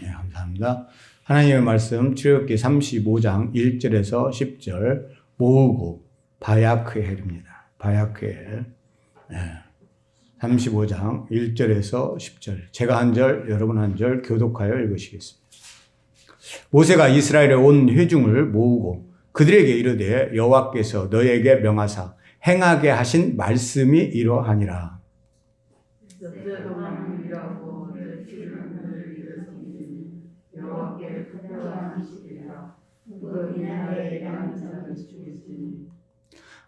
예, 감사합니다. 하나님의 말씀 출애굽기 35장 1절에서 10절 모으고 바야크헬입니다. 바야크헬. 예. 35장 1절에서 10절. 제가 한 절, 여러분 한 절 교독하여 읽으시겠습니다. 모세가 이스라엘의 온 회중을 모으고 그들에게 이르되 여호와께서 너희에게 명하사 행하게 하신 말씀이 이러하니라.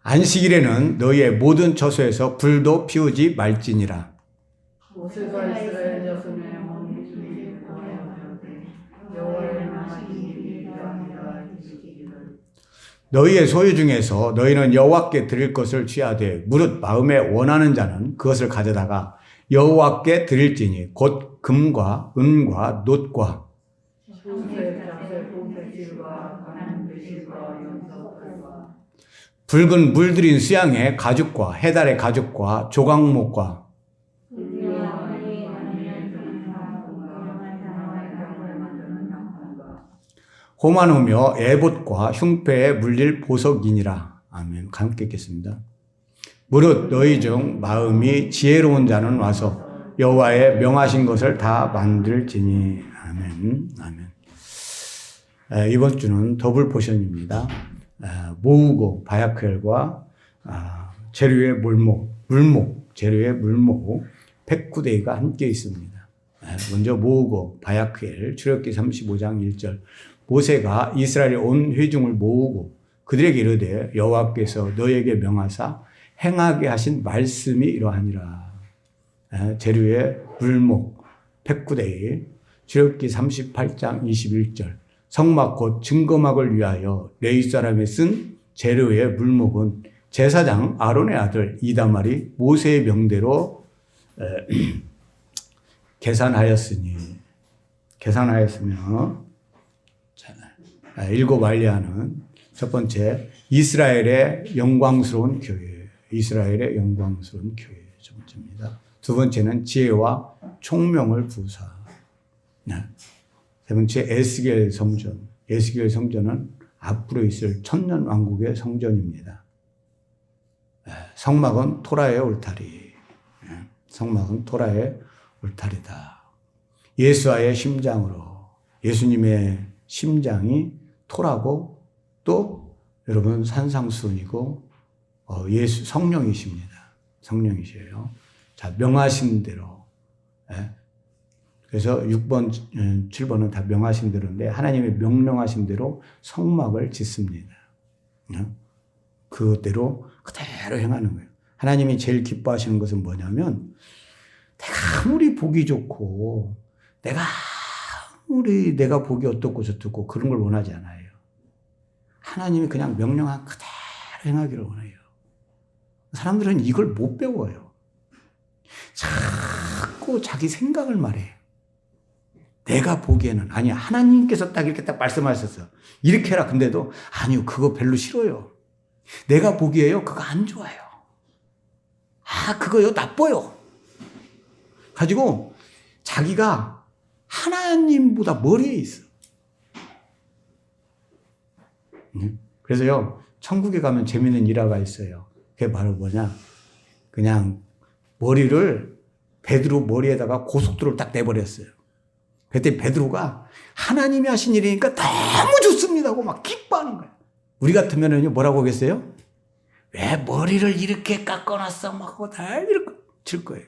안식일에는 너희의 모든 처소에서 불도 피우지 말지니라. 모세가 이스라엘 자손의 온 회중에게 명하였되 여호와의 명하신 일이 아니라 지키기를. 너희의 소유 중에서 너희는 여호와께 드릴 것을 취하되 무릇 마음에 원하는 자는 그것을 가져다가 여호와께 드릴지니 곧 금과 은과 놋과 붉은 물들인 수양의 가죽과 해달의 가죽과 조각목과 호마노며 에봇과 흉패에 물릴 보석이니라. 아멘. 함께 읽겠습니다. 무릇 너희 중 마음이 지혜로운 자는 와서 여호와의 명하신 것을 다 만들지니. 아멘. 아멘. 이번 주는 더블 포션입니다. 모으고 바야크엘과 재료의 물목, 재료의 물목, 백구데이가 함께 있습니다. 먼저 모으고 바야크엘, 출애굽기 35장 1절. 모세가 이스라엘의 온 회중을 모으고 그들에게 이르되 여호와께서 너희에게 명하사 행하게 하신 말씀이 이러하니라. 재료의 물목, 백구데이, 출애굽기 38장 21절. 성막 곧 증거막을 위하여 레위 사람이 쓴 재료의 물목은 제사장 아론의 아들 이다말이 모세의 명대로 계산하였으며 일곱 알리아는 첫 번째 이스라엘의 영광스러운 교회, 이스라엘의 영광스러운 교회 첫 번째입니다. 두 번째는 지혜와 총명을 부사. 세 번째 에스겔 성전. 에스겔 성전은 앞으로 있을 천년 왕국의 성전입니다. 성막은 토라의 울타리. 성막은 토라의 울타리다. 예수와의 심장으로. 예수님의 심장이 토라고 또 여러분 산상수훈이고 예수 성령이십니다. 성령이세요. 자, 명하신 대로. 그래서 6번, 7번은 다 명하신 대로인데 하나님의 명령하신 대로 성막을 짓습니다. 그대로 그대로 행하는 거예요. 하나님이 제일 기뻐하시는 것은 뭐냐면 내가 아무리 보기 좋고 내가 보기 어떻고 저떻고 그런 걸 원하지 않아요. 하나님이 그냥 명령한 그대로 행하기를 원해요. 사람들은 이걸 못 배워요. 자꾸 자기 생각을 말해요. 내가 보기에는 아니 하나님께서 딱 이렇게 딱 말씀하셨어요. 이렇게 해라. 근데도 아니요 그거 별로 싫어요. 내가 보기에요 그거 안 좋아요. 그거요 나빠요. 가지고 자기가 하나님보다 머리에 있어. 그래서요 천국에 가면 재밌는 일화가 있어요. 그게 바로 뭐냐, 그냥 머리를 베드로 머리에다가 고속도로를 딱 내버렸어요. 그때 베드로가 하나님이 하신 일이니까 너무 좋습니다 하고 막 기뻐하는 거예요. 우리 같으면은요 뭐라고 하겠어요? 왜 머리를 이렇게 깎아놨어 막 하고 다 이렇게 칠 거예요.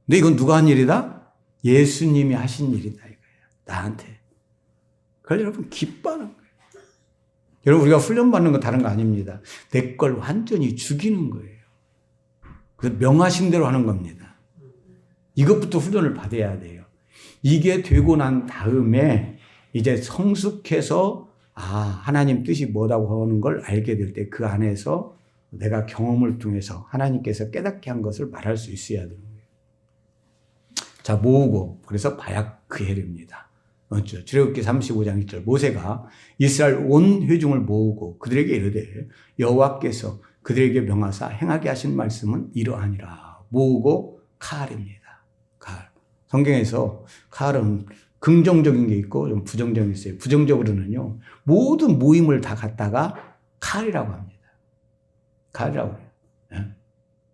근데 이건 누가 한 일이다? 예수님이 하신 일이다 이거예요. 나한테. 그걸 여러분 기뻐하는 거예요. 여러분 우리가 훈련받는 건 다른 거 아닙니다. 내 걸 완전히 죽이는 거예요. 그래서 명하신 대로 하는 겁니다. 이것부터 훈련을 받아야 돼요. 이게 되고 난 다음에 이제 성숙해서 하나님 뜻이 뭐라고 하는 걸 알게 될 때 그 안에서 내가 경험을 통해서 하나님께서 깨닫게 한 것을 말할 수 있어야 되는 거예요. 자, 모으고 그래서 바야크헬입니다. 먼저 출애굽기 35장 1절 모세가 이스라엘 온 회중을 모으고 그들에게 이르되 여호와께서 그들에게 명하사 행하게 하신 말씀은 이러하니라. 모으고 칼입니다. 칼. 성경에서 칼은 긍정적인 게 있고 좀 부정적인 게 있어요. 부정적으로는요, 모든 모임을 다 갖다가 칼이라고 합니다. 칼이라고 해요. 예?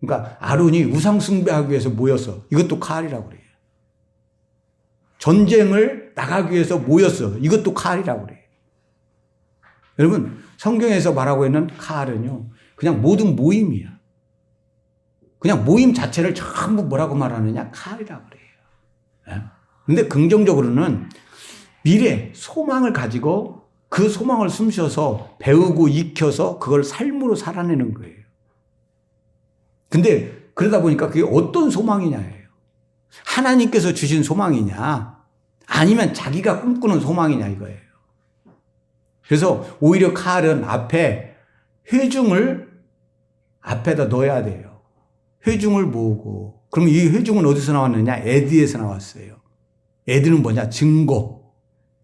그러니까 아론이 우상 숭배하기 위해서 모였어. 이것도 칼이라고 그래요. 전쟁을 나가기 위해서 모였어. 이것도 칼이라고 그래요. 여러분, 성경에서 말하고 있는 칼은요, 그냥 모든 모임이야. 그냥 모임 자체를 전부 뭐라고 말하느냐? 칼이라고 그래요. 예? 근데 긍정적으로는 미래, 소망을 가지고 그 소망을 숨쉬어서 배우고 익혀서 그걸 삶으로 살아내는 거예요. 근데 그러다 보니까 그게 어떤 소망이냐예요. 하나님께서 주신 소망이냐, 아니면 자기가 꿈꾸는 소망이냐 이거예요. 그래서 오히려 칼은 앞에 회중을 앞에다 넣어야 돼요. 회중을 모으고. 그럼 이 회중은 어디서 나왔느냐? 에드에서 나왔어요. 에드는 뭐냐? 증거.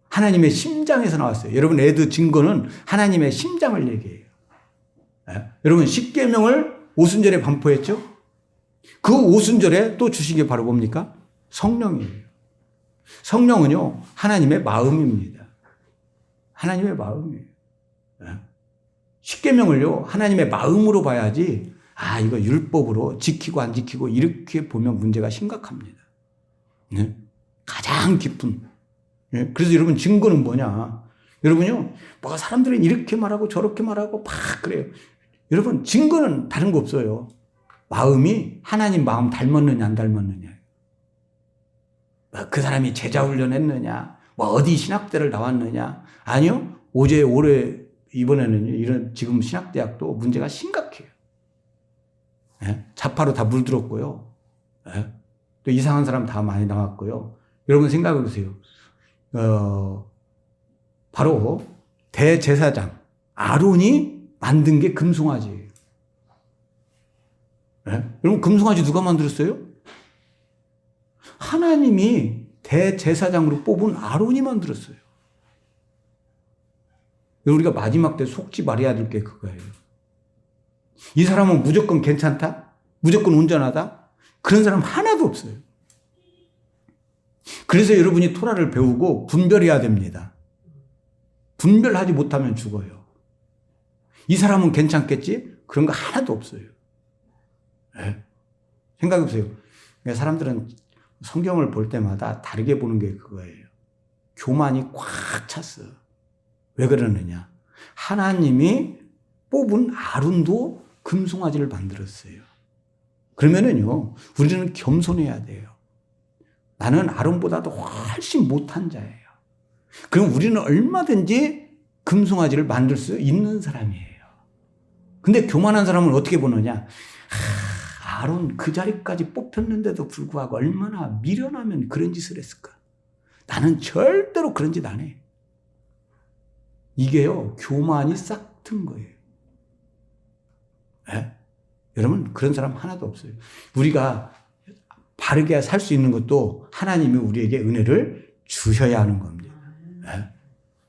하나님의 심장에서 나왔어요. 여러분, 에드 증거는 하나님의 심장을 얘기해요. 예? 여러분, 십계명을 오순절에 반포했죠? 그 오순절에 또 주신 게 바로 뭡니까? 성령이에요. 성령은요, 하나님의 마음입니다. 하나님의 마음이에요. 예? 십계명을요, 하나님의 마음으로 봐야지, 이거 율법으로 지키고 안 지키고 이렇게 보면 문제가 심각합니다. 네? 가장 깊은. 예? 그래서 여러분, 증거는 뭐냐? 여러분요, 뭐가 사람들은 이렇게 말하고 저렇게 말하고 막 그래요. 여러분, 증거는 다른 거 없어요. 마음이 하나님 마음 닮았느냐 안 닮았느냐. 그 사람이 제자 훈련했느냐, 뭐 어디 신학대를 나왔느냐. 아니요, 올해 이번에는 이런 지금 신학대학도 문제가 심각해요. 예? 좌파로 다 물들었고요. 예? 또 이상한 사람 다 많이 나왔고요. 여러분 생각해 보세요. 바로 대제사장 아론이 만든 게 금송아지예요. 예? 여러분, 금송아지 누가 만들었어요? 하나님이 대제사장으로 뽑은 아론이 만들었어요. 우리가 마지막 때 속지 말아야 될 게 그거예요. 이 사람은 무조건 괜찮다? 무조건 온전하다? 그런 사람 하나도 없어요. 그래서 여러분이 토라를 배우고 분별해야 됩니다. 분별하지 못하면 죽어요. 이 사람은 괜찮겠지? 그런 거 하나도 없어요. 네. 생각해 보세요. 사람들은 성경을 볼 때마다 다르게 보는 게 그거예요. 교만이 꽉 찼어. 왜 그러느냐? 하나님이 뽑은 아론도 금송아지를 만들었어요. 그러면은요, 우리는 겸손해야 돼요. 나는 아론보다도 훨씬 못한 자예요. 그럼 우리는 얼마든지 금송아지를 만들 수 있는 사람이에요. 근데 교만한 사람은 어떻게 보느냐? 아론 그 자리까지 뽑혔는데도 불구하고 얼마나 미련하면 그런 짓을 했을까? 나는 절대로 그런 짓 안 해. 이게요, 교만이 싹 튼 거예요. 네? 여러분, 그런 사람 하나도 없어요. 우리가 바르게 살 수 있는 것도 하나님이 우리에게 은혜를 주셔야 하는 겁니다. 네?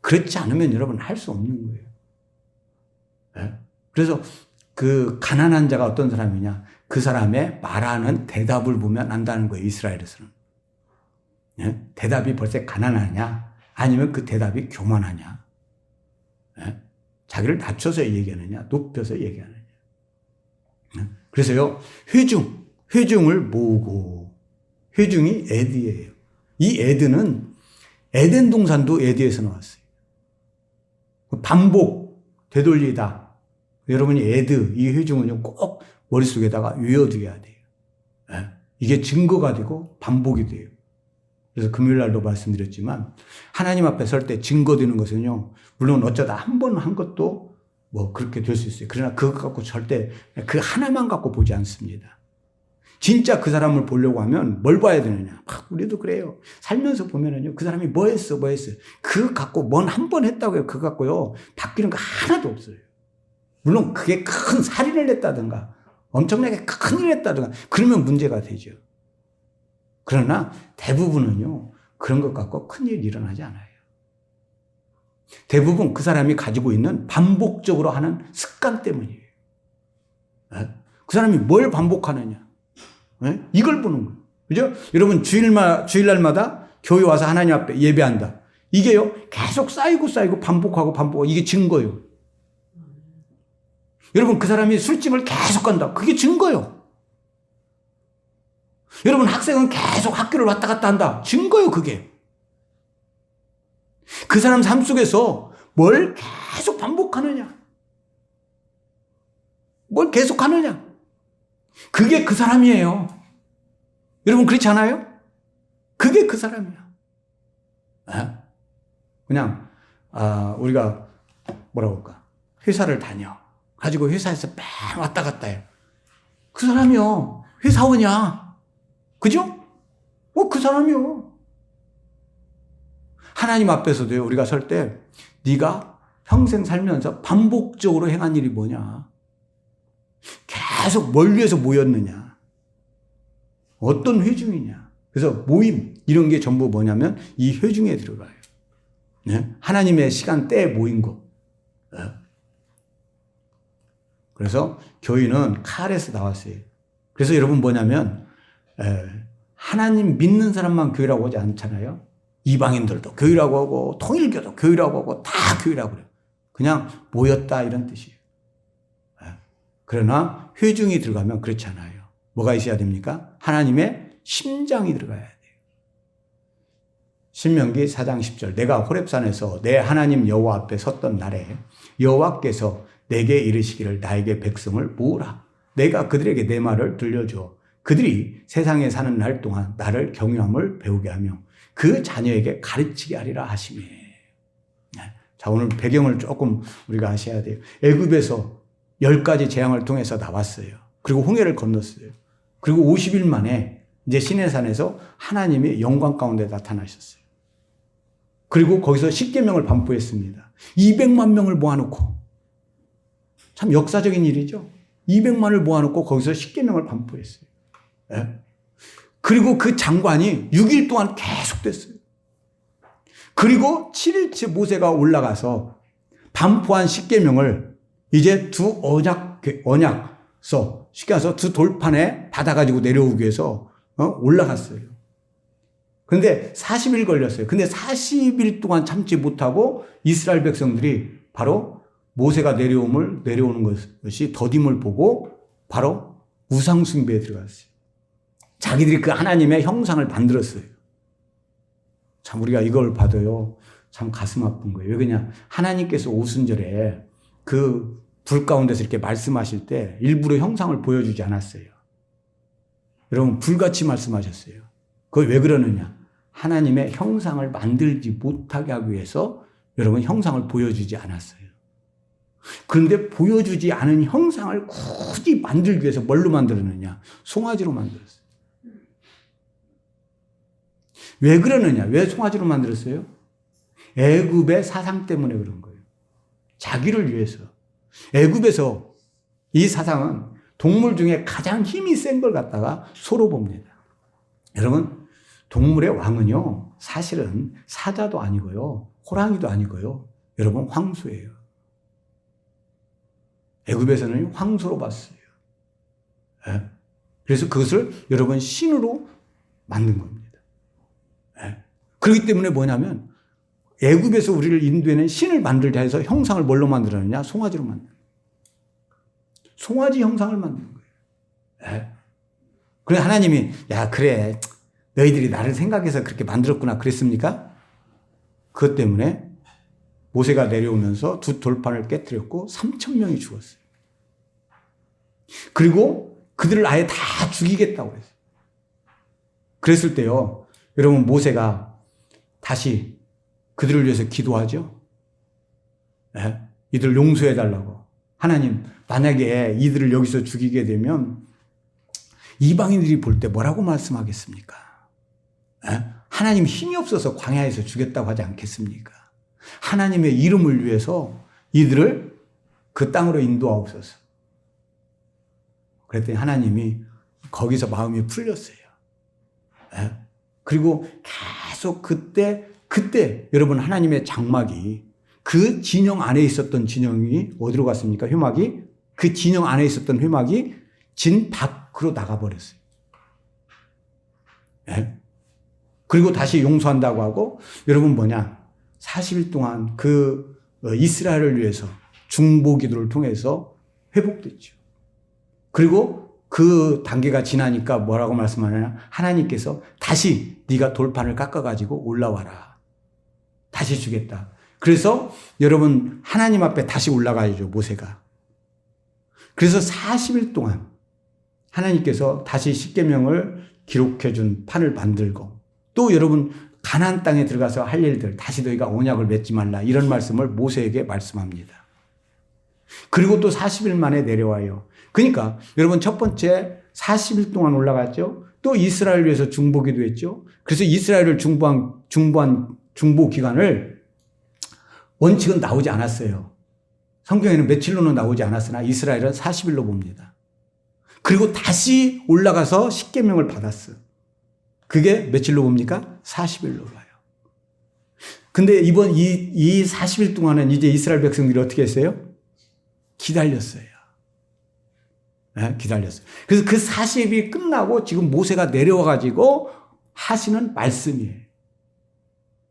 그렇지 않으면 여러분 할 수 없는 거예요. 네? 그래서 그 가난한 자가 어떤 사람이냐? 그 사람의 말하는 대답을 보면 안다는 거예요, 이스라엘에서는. 네? 대답이 벌써 가난하냐? 아니면 그 대답이 교만하냐? 네? 자기를 낮춰서 얘기하느냐? 높여서 얘기하느냐? 네? 그래서요, 회중을 모으고, 회중이 에드예요. 이 에드는 에덴 동산도 에드에서 나왔어요. 반복, 되돌리다. 여러분이 에드, 이 회중은요, 꼭 머릿속에다가 외워두어야 돼요. 네? 이게 증거가 되고 반복이 돼요. 그래서 금요일 날도 말씀드렸지만, 하나님 앞에 설 때 증거되는 것은요, 물론 어쩌다 한 번 한 것도 뭐 그렇게 될 수 있어요. 그러나 그것 갖고 절대 그 하나만 갖고 보지 않습니다. 진짜 그 사람을 보려고 하면 뭘 봐야 되느냐? 우리도 그래요. 살면서 보면은요, 그 사람이 뭐 했어. 그거 갖고 뭔 한 번 했다고 해요. 그거 갖고요, 바뀌는 거 하나도 없어요. 물론 그게 큰 살인을 했다든가, 엄청나게 큰일 했다든가, 그러면 문제가 되죠. 그러나 대부분은요, 그런 것 갖고 큰일 일어나지 않아요. 대부분 그 사람이 가지고 있는 반복적으로 하는 습관 때문이에요. 그 사람이 뭘 반복하느냐? 이걸 보는 거예요. 그죠? 여러분 주일날마다 교회 와서 하나님 앞에 예배한다. 이게요 계속 쌓이고 반복하고 이게 증거예요. 여러분 그 사람이 술집을 계속 간다. 그게 증거예요. 여러분 학생은 계속 학교를 왔다 갔다 한다. 증거예요 그게. 그 사람 삶 속에서 뭘 계속 반복하느냐. 뭘 계속 하느냐. 그게 그 사람이에요. 여러분 그렇지 않아요? 그게 그 사람이야. 그냥 우리가 뭐라고 할까? 회사를 다녀. 가지고 회사에서 막 왔다 갔다 해. 그 사람이요. 회사원이야. 그죠? 그 사람이요. 하나님 앞에서도요. 우리가 설 때 네가 평생 살면서 반복적으로 행한 일이 뭐냐? 계속 뭘 위해서 모였느냐? 어떤 회중이냐? 그래서 모임 이런 게 전부 뭐냐면 이 회중에 들어가요. 네? 하나님의 시간대에 모인 거. 그래서 교회는 칼에서 나왔어요. 그래서 여러분 뭐냐면 하나님 믿는 사람만 교회라고 하지 않잖아요. 이방인들도 교회라고 하고 통일교도 교회라고 하고 다 교회라고 그래요. 그냥 모였다 이런 뜻이에요. 그러나 회중이 들어가면 그렇지 않아요. 뭐가 있어야 됩니까? 하나님의 심장이 들어가야 돼요. 신명기 4장 10절 내가 호렙산에서 내 하나님 여호와 앞에 섰던 날에 여호와께서 내게 이르시기를 나에게 백성을 모으라. 내가 그들에게 내 말을 들려줘. 그들이 세상에 사는 날 동안 나를 경외함을 배우게 하며 그 자녀에게 가르치게 하리라 하시매. 자, 오늘 배경을 조금 우리가 아셔야 돼요. 애굽에서 10가지 재앙을 통해서 나왔어요. 그리고 홍해를 건넜어요. 그리고 50일 만에 이제 시내산에서 하나님이 영광 가운데 나타나셨어요. 그리고 거기서 십계명을 반포했습니다. 200만 명을 모아놓고 참 역사적인 일이죠. 200만을 모아놓고 거기서 십계명을 반포했어요. 그리고 그 장관이 6일 동안 계속됐어요. 그리고 7일째 모세가 올라가서 반포한 십계명을 이제 두 언약서 쉽게 해서 두 돌판에 받아가지고 내려오기 위해서 올라갔어요. 그런데 40일 걸렸어요. 근데 40일 동안 참지 못하고 이스라엘 백성들이 바로 모세가 내려오는 것이 더딤을 보고 바로 우상숭배에 들어갔어요. 자기들이 그 하나님의 형상을 만들었어요. 참 우리가 이걸 봐도요. 참 가슴 아픈 거예요. 왜 그러냐. 하나님께서 오순절에 그 불 가운데서 이렇게 말씀하실 때 일부러 형상을 보여주지 않았어요. 여러분 불같이 말씀하셨어요. 그거 왜 그러느냐. 하나님의 형상을 만들지 못하게 하기 위해서 여러분 형상을 보여주지 않았어요. 그런데 보여주지 않은 형상을 굳이 만들기 위해서 뭘로 만들었느냐. 송아지로 만들었어요. 왜 그러느냐. 왜 송아지로 만들었어요? 애굽의 사상 때문에 그런 거예요. 자기를 위해서. 애굽에서 이 사상은 동물 중에 가장 힘이 센 걸 갖다가 소로 봅니다. 여러분 동물의 왕은요 사실은 사자도 아니고요 호랑이도 아니고요 여러분 황소예요. 애굽에서는 황소로 봤어요. 그래서 그것을 여러분 신으로 만든 겁니다. 그렇기 때문에 뭐냐면 애굽에서 우리를 인도에는 신을 만들자 해서 형상을 뭘로 만들었느냐? 송아지로 만든 거예요. 송아지 형상을 만든 거예요. 그래서 하나님이 야 그래 너희들이 나를 생각해서 그렇게 만들었구나 그랬습니까? 그것 때문에 모세가 내려오면서 두 돌판을 깨뜨렸고 3,000명이 죽었어요. 그리고 그들을 아예 다 죽이겠다고 했어요. 그랬을 때요 여러분 모세가 다시 그들을 위해서 기도하죠. 이들을 용서해달라고. 하나님 만약에 이들을 여기서 죽이게 되면 이방인들이 볼 때 뭐라고 말씀하겠습니까? 하나님 힘이 없어서 광야에서 죽였다고 하지 않겠습니까? 하나님의 이름을 위해서 이들을 그 땅으로 인도하옵소서. 그랬더니 하나님이 거기서 마음이 풀렸어요. 그리고 계속 그때 여러분 하나님의 장막이 그 진영 안에 있었던 진영이 어디로 갔습니까? 회막이 그 진영 안에 있었던 회막이 진 밖으로 나가버렸어요. 예? 그리고 다시 용서한다고 하고, 여러분 40일 동안 그 이스라엘을 위해서 중보 기도를 통해서 회복됐죠. 그리고 그 단계가 지나니까 뭐라고 말씀하느냐? 하나님께서 다시 네가 돌판을 깎아가지고 올라와라. 다시 주겠다. 그래서 여러분 하나님 앞에 다시 올라가야죠, 모세가. 그래서 40일 동안 하나님께서 다시 십계명을 기록해 준 판을 만들고, 또 여러분 가나안 땅에 들어가서 할 일들, 다시 너희가 언약을 맺지 말라, 이런 말씀을 모세에게 말씀합니다. 그리고 또 40일 만에 내려와요. 그러니까 여러분 첫 번째 40일 동안 올라갔죠. 또 이스라엘을 위해서 중보기도 했죠. 그래서 이스라엘을 중보한 중보 기간을 원칙은 나오지 않았어요. 성경에는 며칠로는 나오지 않았으나 이스라엘은 40일로 봅니다. 그리고 다시 올라가서 십계명을 받았어요. 그게 며칠로 봅니까? 40일로 봐요. 근데 이번 이 40일 동안은 이제 이스라엘 백성들이 어떻게 했어요? 기다렸어요. 네, 기다렸어요. 그래서 그 40일이 끝나고 지금 모세가 내려와가지고 하시는 말씀이에요.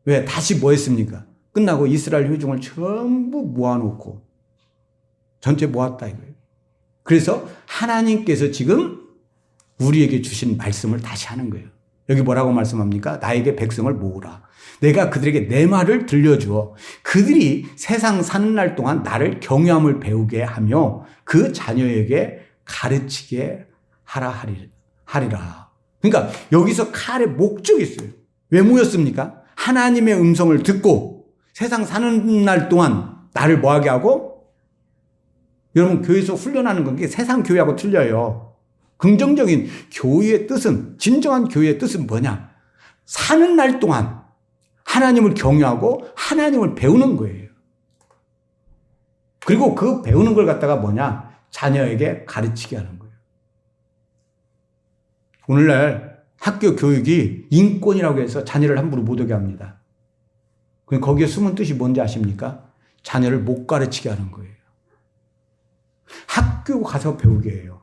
왜? 다시 뭐 했습니까? 끝나고 이스라엘 회중을 전부 모아놓고 전체 모았다 이거예요. 그래서 하나님께서 지금 우리에게 주신 말씀을 다시 하는 거예요. 여기 뭐라고 말씀합니까? 나에게 백성을 모으라. 내가 그들에게 내 말을 들려주어 그들이 세상 사는 날 동안 나를 경외함을 배우게 하며 그 자녀에게 가르치게 하라 하리라. 그러니까 여기서 칼의 목적이 있어요. 왜 모였습니까? 하나님의 음성을 듣고 세상 사는 날 동안 나를 뭐하게 하고, 여러분 교회에서 훈련하는 건 세상 교회하고 틀려요. 긍정적인 교회의 뜻은, 진정한 교회의 뜻은 뭐냐? 사는 날 동안 하나님을 경외하고 하나님을 배우는 거예요. 그리고 그 배우는 걸 갖다가 뭐냐? 자녀에게 가르치게 하는 거예요. 오늘날 학교 교육이 인권이라고 해서 자녀를 함부로 못 오게 합니다. 거기에 숨은 뜻이 뭔지 아십니까? 자녀를 못 가르치게 하는 거예요. 학교 가서 배우게 해요.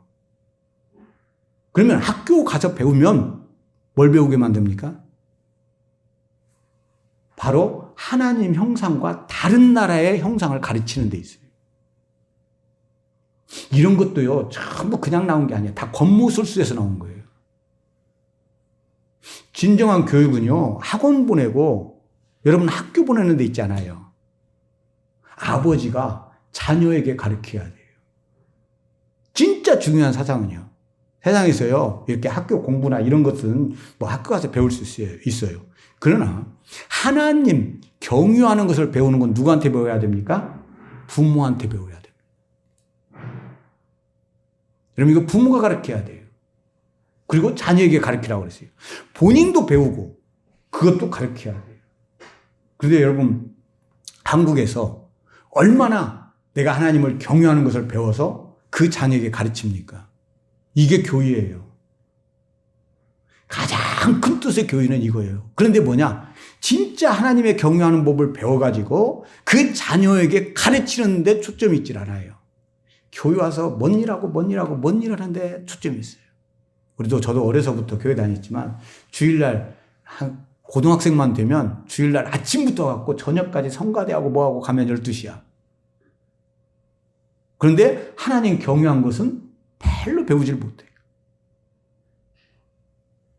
그러면 학교 가서 배우면 뭘 배우게 만듭니까? 바로 하나님 형상과 다른 나라의 형상을 가르치는 데 있어요. 이런 것도요, 전부 그냥 나온 게 아니에요. 다 권모술수에서 나온 거예요. 진정한 교육은요, 학원 보내고 여러분 학교 보내는 데 있잖아요. 아버지가 자녀에게 가르쳐야 돼요. 진짜 중요한 사상은요. 세상에서요, 이렇게 학교 공부나 이런 것은 뭐 학교 가서 배울 수 있어요. 그러나 하나님 경유하는 것을 배우는 건 누구한테 배워야 됩니까? 부모한테 배워야 됩니다. 여러분 이거 부모가 가르쳐야 돼요. 그리고 자녀에게 가르치라고 그랬어요. 본인도 배우고 그것도 가르쳐야 돼요. 그런데 여러분 한국에서 얼마나 내가 하나님을 경유하는 것을 배워서 그 자녀에게 가르칩니까? 이게 교회예요. 가장 큰 뜻의 교회는 이거예요. 그런데 뭐냐? 진짜 하나님의 경유하는 법을 배워가지고 그 자녀에게 가르치는 데 초점이 있질 않아요. 교회 와서 뭔 일하고 하는데 초점이 있어요. 저도 어려서부터 교회 다녔지만 주일날 한 고등학생만 되면 주일날 아침부터 갖고 저녁까지 성가대하고 뭐하고 가면 12시야. 그런데 하나님 경유한 것은 별로 배우질 못해요.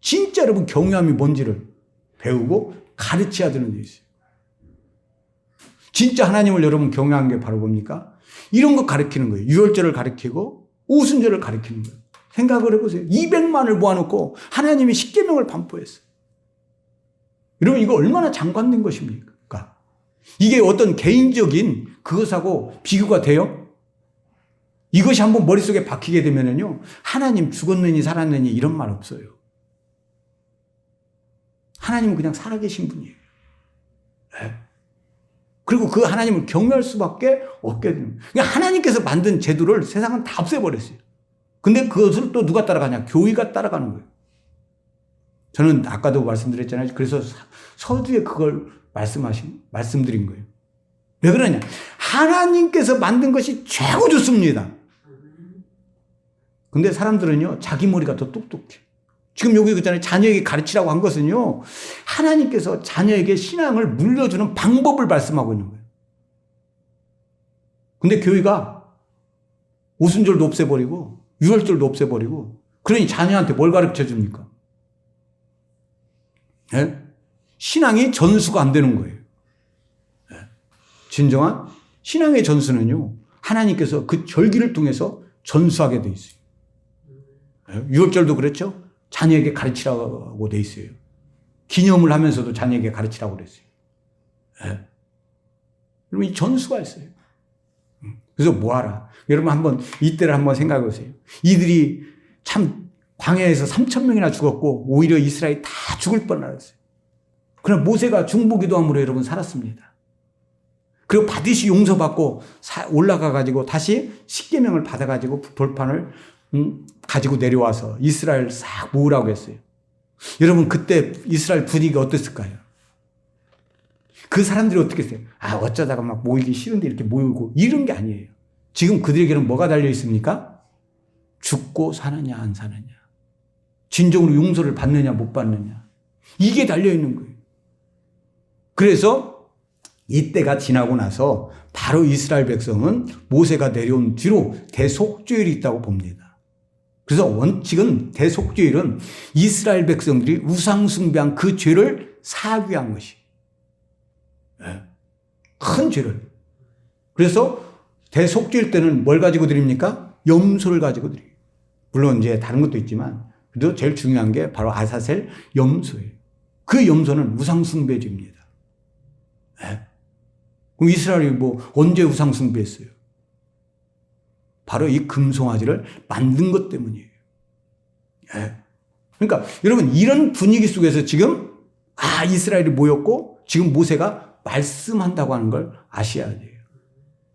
진짜 여러분 경유함이 뭔지를 배우고 가르쳐야 되는 데 있어요. 진짜 하나님을 여러분 경유한 게 바로 뭡니까? 이런 거 가르치는 거예요. 유월절을 가르치고 오순절을 가르치는 거예요. 생각을 해보세요. 200만을 모아놓고 하나님이 십계명을 반포했어요. 여러분 이거 얼마나 장관된 것입니까? 이게 어떤 개인적인 그것하고 비교가 돼요? 이것이 한번 머릿속에 박히게 되면요, 하나님 죽었느니 살았느니 이런 말 없어요. 하나님은 그냥 살아계신 분이에요. 네. 그리고 그 하나님을 경외할 수밖에 없게 됩니다. 그러니까 하나님께서 만든 제도를 세상은 다 없애버렸어요. 근데 그것을 또 누가 따라가냐? 교회가 따라가는 거예요. 저는 아까도 말씀드렸잖아요. 그래서 서두에 그걸 말씀드린 거예요. 왜 그러냐? 하나님께서 만든 것이 최고 좋습니다. 근데 사람들은요, 자기 머리가 더 똑똑해. 지금 여기 그잖아요. 자녀에게 가르치라고 한 것은요. 하나님께서 자녀에게 신앙을 물려주는 방법을 말씀하고 있는 거예요. 근데 교회가 오순절도 없애버리고 유월절도 없애버리고 그러니 자녀한테 뭘 가르쳐 줍니까? 예? 신앙이 전수가 안 되는 거예요. 예? 진정한 신앙의 전수는요. 하나님께서 그 절기를 통해서 전수하게 돼 있어요. 예? 유월절도 그랬죠? 자녀에게 가르치라고 돼 있어요. 기념을 하면서도 자녀에게 가르치라고 그랬어요. 예? 여러분 이 전수가 있어요. 그래서 뭐하라. 여러분 한번 이때를 한번 생각해 보세요. 이들이 참 광야에서 3,000명이나 죽었고 오히려 이스라엘이 다 죽을 뻔했어요. 그러나 모세가 중보기도함으로 여러분 살았습니다. 그리고 반드시 용서받고 올라가 가지고 다시 십계명을 받아 가지고 돌판을 가지고 내려와서 이스라엘 싹 모으라고 했어요. 여러분 그때 이스라엘 분위기가 어땠을까요? 그 사람들이 어떻게 했어요? 어쩌다가 막 모이기 싫은데 이렇게 모이고 이런 게 아니에요. 지금 그들에게는 뭐가 달려 있습니까? 죽고 사느냐 안 사느냐. 진정으로 용서를 받느냐 못 받느냐. 이게 달려 있는 거예요. 그래서 이때가 지나고 나서 바로 이스라엘 백성은 모세가 내려온 뒤로 대속죄일이 있다고 봅니다. 그래서 원칙은 대속죄일은 이스라엘 백성들이 우상숭배한 그 죄를 사귀한 것이. 큰 죄를. 그래서 대속죄일 때는 뭘 가지고 드립니까? 염소를 가지고 드려요. 물론 이제 다른 것도 있지만 그래도 제일 중요한 게 바로 아사셀 염소예요. 그 염소는 우상숭배죄입니다. 그럼 이스라엘이 언제 우상숭배했어요? 바로 이 금송아지를 만든 것 때문이에요. 그러니까 여러분 이런 분위기 속에서 지금 이스라엘이 모였고 지금 모세가 말씀한다고 하는 걸 아셔야 돼요.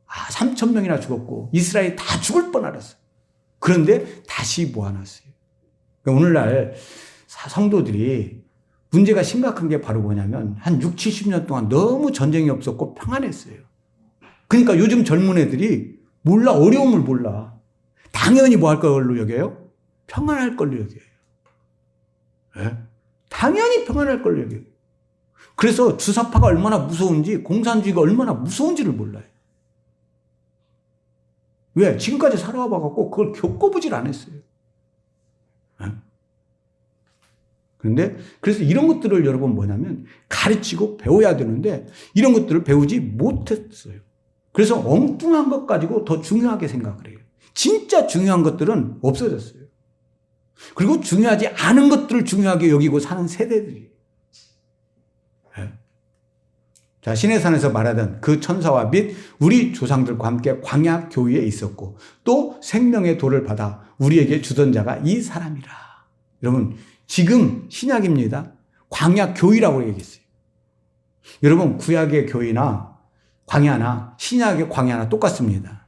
3,000명이나 죽었고 이스라엘이 다 죽을 뻔하았어요. 그런데 다시 모아놨어요. 그러니까 오늘날 성도들이 문제가 심각한 게 바로 뭐냐면 한 6, 70년 동안 너무 전쟁이 없었고 평안했어요. 그러니까 요즘 젊은 애들이 몰라. 어려움을 몰라. 당연히 뭐 할 걸로 여겨요? 평안할 걸로 여겨요. 당연히 평안할 걸로 여겨요. 그래서 주사파가 얼마나 무서운지 공산주의가 얼마나 무서운지를 몰라요. 왜? 지금까지 살아와 봐갖고 그걸 겪어보질 않았어요. 그런데 그래서 이런 것들을 여러분 뭐냐면 가르치고 배워야 되는데 이런 것들을 배우지 못했어요. 그래서 엉뚱한 것 가지고 더 중요하게 생각을 해요. 진짜 중요한 것들은 없어졌어요. 그리고 중요하지 않은 것들을 중요하게 여기고 사는 세대들이. 자, 시내산에서 말하던 그 천사와 및 우리 조상들과 함께 광야 교위에 있었고 또 생명의 돌을 받아 우리에게 주던 자가 이 사람이라. 여러분 지금 신약입니다. 광야 교위라고 얘기했어요. 여러분 구약의 교위나 광야나 신약의 광야나 똑같습니다.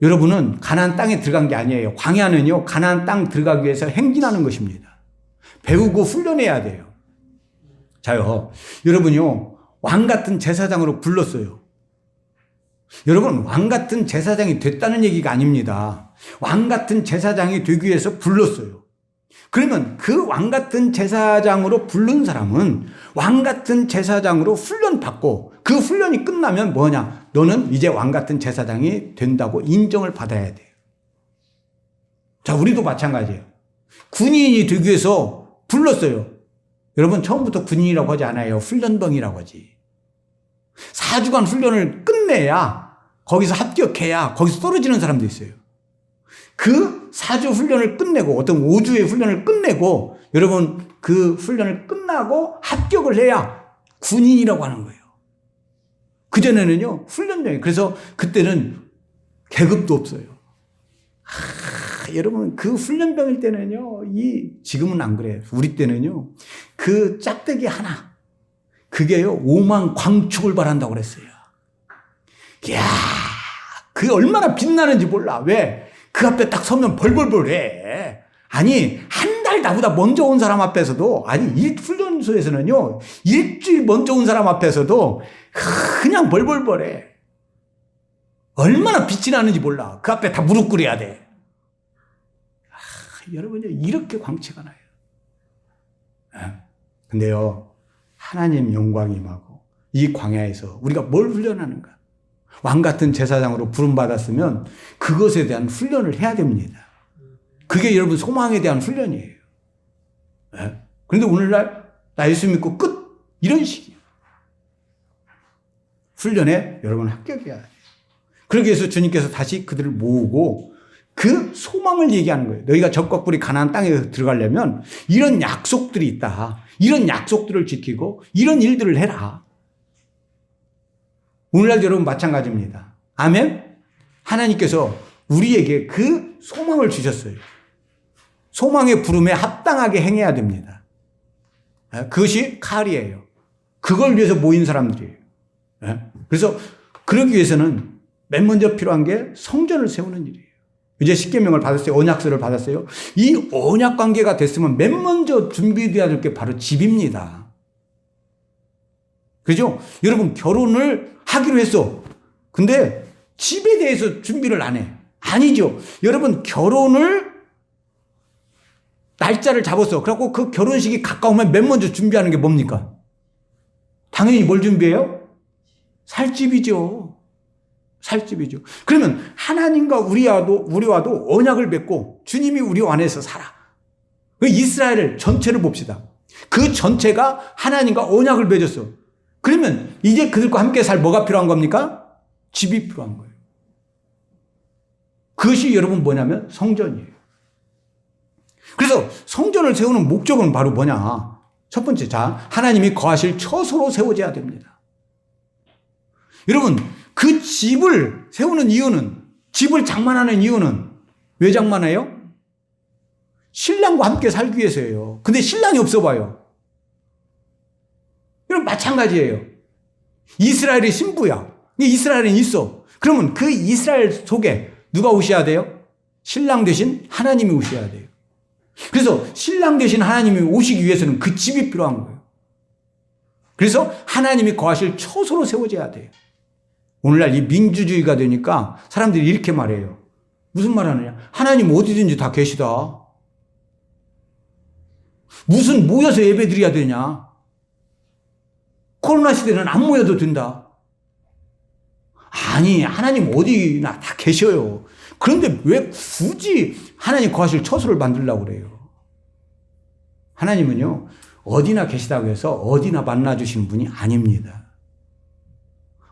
여러분은 가나안 땅에 들어간 게 아니에요. 광야는요 가나안 땅 들어가기 위해서 행진하는 것입니다. 배우고 훈련해야 돼요. 자요, 여러분요 왕 같은 제사장으로 불렀어요. 여러분 왕 같은 제사장이 됐다는 얘기가 아닙니다. 왕 같은 제사장이 되기 위해서 불렀어요. 그러면 그 왕 같은 제사장으로 부른 사람은 왕 같은 제사장으로 훈련받고 그 훈련이 끝나면 뭐냐? 너는 이제 왕 같은 제사장이 된다고 인정을 받아야 돼요. 자, 우리도 마찬가지예요. 군인이 되기 위해서 불렀어요. 여러분 처음부터 군인이라고 하지 않아요. 훈련병이라고 하지. 4주간 훈련을 끝내야 거기서 합격해야 거기서 떨어지는 사람도 있어요. 그 4주 훈련을 끝내고 어떤 5주의 훈련을 끝내고 여러분 그 훈련을 끝나고 합격을 해야 군인이라고 하는 거예요. 그전에는요 훈련병이에요. 그래서 그때는 계급도 없어요. 여러분 그 훈련병일 때는요 지금은 안 그래요. 우리 때는요 그 짝대기 하나 그게요 5만 광축을 바란다고 그랬어요. 이야 그게 얼마나 빛나는지 몰라. 왜? 그 앞에 딱 서면 벌벌벌해. 아니 한 달 나보다 먼저 온 사람 앞에서도 훈련소에서는요 일주일 먼저 온 사람 앞에서도 그냥 벌벌벌해. 얼마나 빛이 나는지 몰라. 그 앞에 다 무릎 꿇어야 돼. 여러분 이렇게 광채가 나요. 근데요, 하나님 영광이 임하고 이 광야에서 우리가 뭘 훈련하는가? 왕 같은 제사장으로 부름받았으면 그것에 대한 훈련을 해야 됩니다. 그게 여러분 소망에 대한 훈련이에요. 그런데 오늘날 나 예수 믿고 끝! 이런 식이에요. 훈련에 여러분 합격해야 돼요. 그러기 위해서 주님께서 다시 그들을 모으고 그 소망을 얘기하는 거예요. 너희가 적국불이 가나안 땅에 들어가려면 이런 약속들이 있다. 이런 약속들을 지키고 이런 일들을 해라. 오늘날 여러분 마찬가지입니다. 아멘? 하나님께서 우리에게 그 소망을 주셨어요. 소망의 부름에 합당하게 행해야 됩니다. 그것이 칼이에요. 그걸 위해서 모인 사람들이에요. 그래서 그러기 위해서는 맨 먼저 필요한 게 성전을 세우는 일이에요. 이제 십계명을 받았어요. 언약서를 받았어요. 이 언약 관계가 됐으면 맨 먼저 준비되어야 될 게 바로 집입니다. 그죠? 여러분 결혼을 하기로 했어. 근데 집에 대해서 준비를 안 해. 아니죠. 여러분 결혼을 날짜를 잡았어. 그래갖고 그 결혼식이 가까우면 맨 먼저 준비하는 게 뭡니까? 당연히 뭘 준비해요? 살집이죠. 살집이죠. 그러면 하나님과 우리와도 언약을 맺고 주님이 우리 안에서 살아. 이스라엘 전체를 봅시다. 그 전체가 하나님과 언약을 맺었어. 그러면 이제 그들과 함께 살 뭐가 필요한 겁니까? 집이 필요한 거예요. 그것이 여러분 뭐냐면 성전이에요. 그래서 성전을 세우는 목적은 바로 뭐냐? 첫 번째, 자, 하나님이 거하실 처소로 세워져야 됩니다. 여러분, 그 집을 세우는 이유는, 집을 장만하는 이유는 왜 장만해요? 신랑과 함께 살기 위해서예요. 근데 신랑이 없어 봐요. 이건 마찬가지예요. 이스라엘이 신부야. 이스라엘은 있어. 그러면 그 이스라엘 속에 누가 오셔야 돼요? 신랑 대신 하나님이 오셔야 돼요. 그래서 신랑 대신 하나님이 오시기 위해서는 그 집이 필요한 거예요. 그래서 하나님이 거하실 처소로 세워져야 돼요. 오늘날 이 민주주의가 되니까 사람들이 이렇게 말해요. 무슨 말 하느냐? 하나님 어디든지 다 계시다. 무슨 모여서 예배 드려야 되냐? 코로나 시대는 안 모여도 된다. 아니, 하나님 어디나 다 계셔요. 그런데 왜 굳이 하나님 거하실 처소를 만들려고 그래요? 하나님은요, 어디나 계시다고 해서 어디나 만나주시는 분이 아닙니다.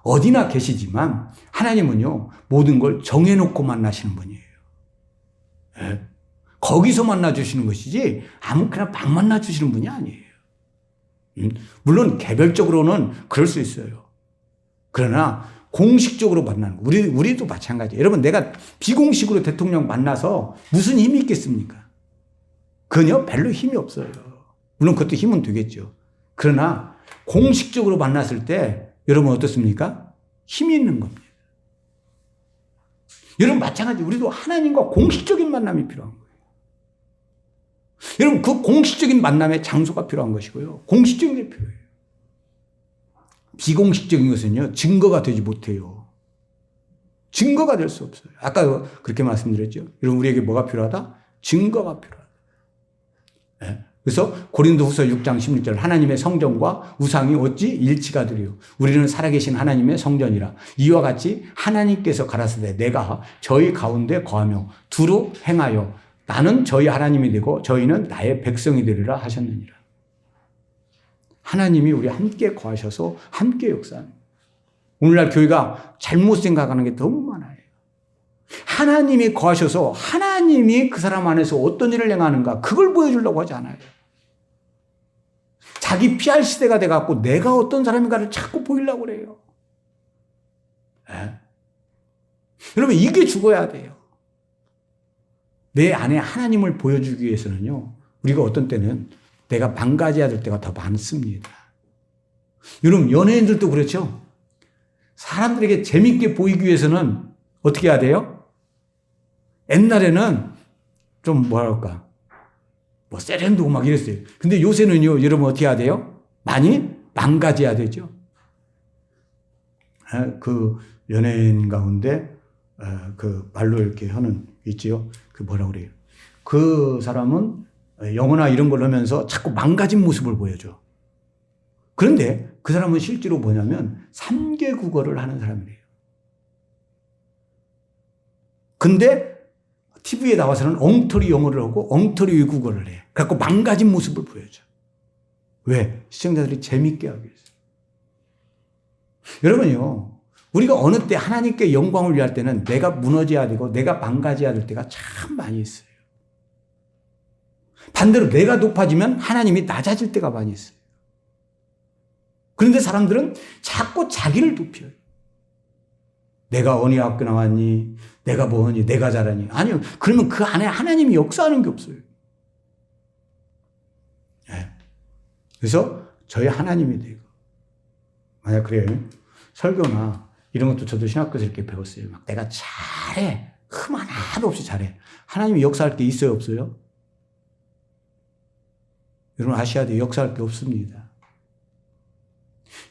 어디나 계시지만 하나님은요, 모든 걸 정해놓고 만나시는 분이에요. 네. 거기서 만나주시는 것이지 아무렇게나 막 만나주시는 분이 아니에요. 물론 개별적으로는 그럴 수 있어요. 그러나 공식적으로 만나는 거. 우리도 마찬가지예요. 여러분, 내가 비공식으로 대통령 만나서 무슨 힘이 있겠습니까? 그건요, 별로 힘이 없어요. 물론 그것도 힘은 되겠죠. 그러나 공식적으로 만났을 때 여러분 어떻습니까? 힘이 있는 겁니다. 여러분 마찬가지, 우리도 하나님과 공식적인 만남이 필요한 거예요. 여러분, 그 공식적인 만남의 장소가 필요한 것이고요. 공식적인 게 필요해요. 비공식적인 것은요, 증거가 되지 못해요. 증거가 될 수 없어요. 아까 그렇게 말씀드렸죠. 여러분, 우리에게 뭐가 필요하다? 증거가 필요하다. 네. 그래서 고린도후서 6장 16절, 하나님의 성전과 우상이 어찌 일치가 되리요? 우리는 살아계신 하나님의 성전이라. 이와 같이 하나님께서 가라사대 내가 저희 가운데 거하며 두루 행하여 나는 저희 하나님이 되고 저희는 나의 백성이 되리라 하셨느니라. 하나님이 우리 함께 거하셔서 함께 역사합니다. 오늘날 교회가 잘못 생각하는 게 너무 많아요. 하나님이 거하셔서 하나님이 그 사람 안에서 어떤 일을 행하는가, 그걸 보여주려고 하지 않아요. 자기 PR 시대가 돼갖고 내가 어떤 사람인가를 자꾸 보이려고 그래요. 네? 여러분, 이게 죽어야 돼요. 내 안에 하나님을 보여주기 위해서는요, 우리가 어떤 때는 내가 망가져야 될 때가 더 많습니다. 여러분, 연예인들도 그렇죠? 사람들에게 재밌게 보이기 위해서는 어떻게 해야 돼요? 옛날에는 좀 뭐랄까, 뭐 세련되고 막 이랬어요. 근데 요새는요, 여러분 어떻게 해야 돼요? 많이 망가져야 되죠. 그 연예인 가운데 그 말로 이렇게 하는 있지요. 그 뭐라 그래요? 그 사람은 영어나 이런 걸 하면서 자꾸 망가진 모습을 보여줘. 그런데 그 사람은 실제로 뭐냐면 3개 국어를 하는 사람이래요. 근데 TV에 나와서는 엉터리 영어를 하고 엉터리 외국어를 해. 그래갖고 망가진 모습을 보여줘. 왜? 시청자들이 재밌게 하기 위해서. 여러분요, 우리가 어느 때 하나님께 영광을 위할 때는 내가 무너져야 되고 내가 망가져야 될 때가 참 많이 있어요. 반대로 내가 높아지면 하나님이 낮아질 때가 많이 있어요. 그런데 사람들은 자꾸 자기를 높여요. 내가 어느 학교 나왔니? 내가 뭐하니? 내가 잘하니? 아니요. 그러면 그 안에 하나님이 역사하는 게 없어요. 네. 그래서 저희 하나님이 되고, 만약 그래요. 설교나 이런 것도 저도 신학교에서 이렇게 배웠어요. 막 내가 잘해. 흠 하나도 없이 잘해. 하나님이 역사할 게 있어요? 없어요? 여러분 아셔야 돼요. 역사할 게 없습니다.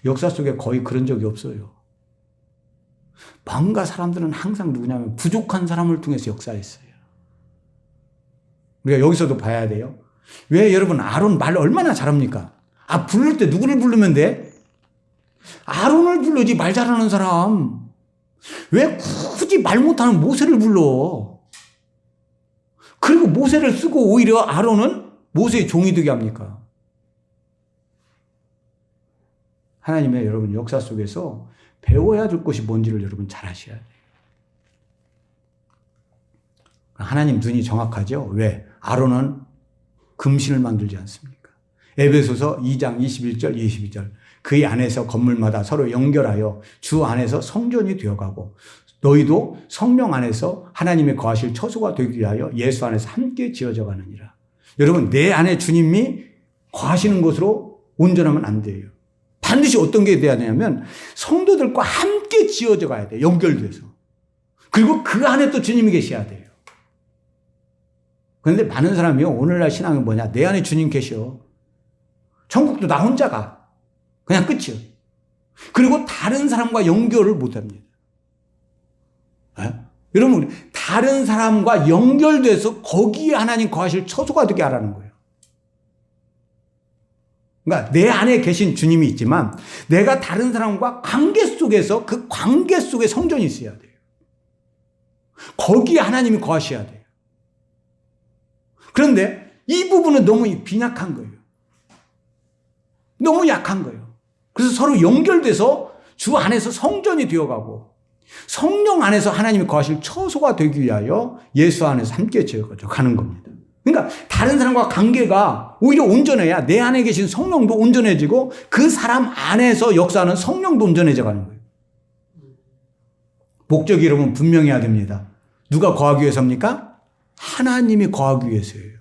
역사 속에 거의 그런 적이 없어요. 뭔가 사람들은 항상 누구냐면 부족한 사람을 통해서 역사했어요. 우리가 여기서도 봐야 돼요. 왜 여러분 아론 말 얼마나 잘합니까? 부를 때 누구를 부르면 돼? 아론을 부르지 말 잘하는 사람. 왜 굳이 말 못하는 모세를 불러? 그리고 모세를 쓰고 오히려 아론은 모세의 종이 되게 합니까? 하나님의 여러분 역사 속에서 배워야 될 것이 뭔지를 여러분 잘 아셔야 돼요. 하나님 눈이 정확하죠? 왜? 아론은 금신을 만들지 않습니까? 에베소서 2장 21절 22절 그의 안에서 건물마다 서로 연결하여 주 안에서 성전이 되어가고 너희도 성령 안에서 하나님의 거하실 처소가 되기 위하여 예수 안에서 함께 지어져 가느니라. 여러분 내 안에 주님이 거하시는 것으로 온전하면 안 돼요. 반드시 어떤 게 돼야 되냐면 성도들과 함께 지어져 가야 돼요. 연결돼서. 그리고 그 안에 또 주님이 계셔야 돼요. 그런데 많은 사람이 오늘날 신앙은 뭐냐? 내 안에 주님 계셔. 천국도 나 혼자 가. 그냥 끝이요. 그리고 다른 사람과 연결을 못 합니다. 여러분 다른 사람과 연결돼서 거기에 하나님 거하실 처소가 되게 하라는 거예요. 그러니까 내 안에 계신 주님이 있지만 내가 다른 사람과 관계 속에서 그 관계 속에 성전이 있어야 돼요. 거기에 하나님이 거하셔야 돼요. 그런데 이 부분은 너무 빈약한 거예요. 너무 약한 거예요. 그래서 서로 연결돼서 주 안에서 성전이 되어가고 성령 안에서 하나님이 거하실 처소가 되기 위하여 예수 안에서 함께 지어가지고 가는 겁니다. 그러니까 다른 사람과 관계가 오히려 온전해야 내 안에 계신 성령도 온전해지고 그 사람 안에서 역사하는 성령도 온전해져 가는 거예요. 목적이 여러분 분명해야 됩니다. 누가 거하기 위해서입니까? 하나님이 거하기 위해서예요.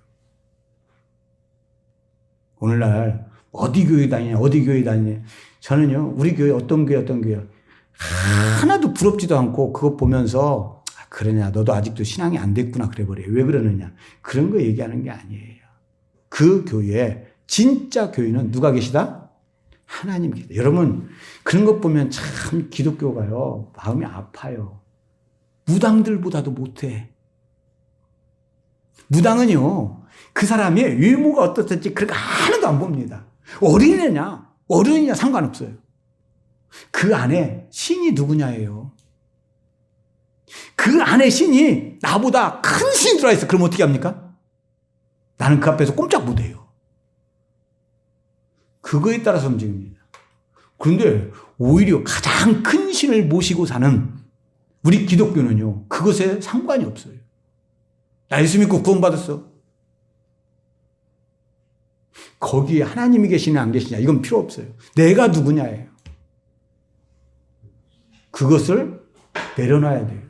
오늘날 어디 교회 다니냐 어디 교회 다니냐 저는요 우리 교회 어떤 교회 하나도 부럽지도 않고 그거 보면서 그러냐 너도 아직도 신앙이 안 됐구나 그래 버려요. 왜 그러느냐 그런 거 얘기하는 게 아니에요. 그 교회 진짜 교회는 누가 계시다? 하나님 계시다. 여러분 그런 것 보면 참 기독교가요 마음이 아파요. 무당들보다도 못해. 무당은요 그 사람의 외모가 어떻든지 그렇게 하나도 안 봅니다. 어린이냐 상관없어요. 그 안에 신이 누구냐예요. 그 안에 신이 나보다 큰 신이 들어있어. 그럼 어떻게 합니까? 나는 그 앞에서 꼼짝 못해요. 그거에 따라서 움직입니다. 그런데 오히려 가장 큰 신을 모시고 사는 우리 기독교는요 그것에 상관이 없어요. 나 예수 믿고 구원받았어. 거기에 하나님이 계시냐 안 계시냐 이건 필요 없어요. 내가 누구냐예요. 그것을 내려놔야 돼요.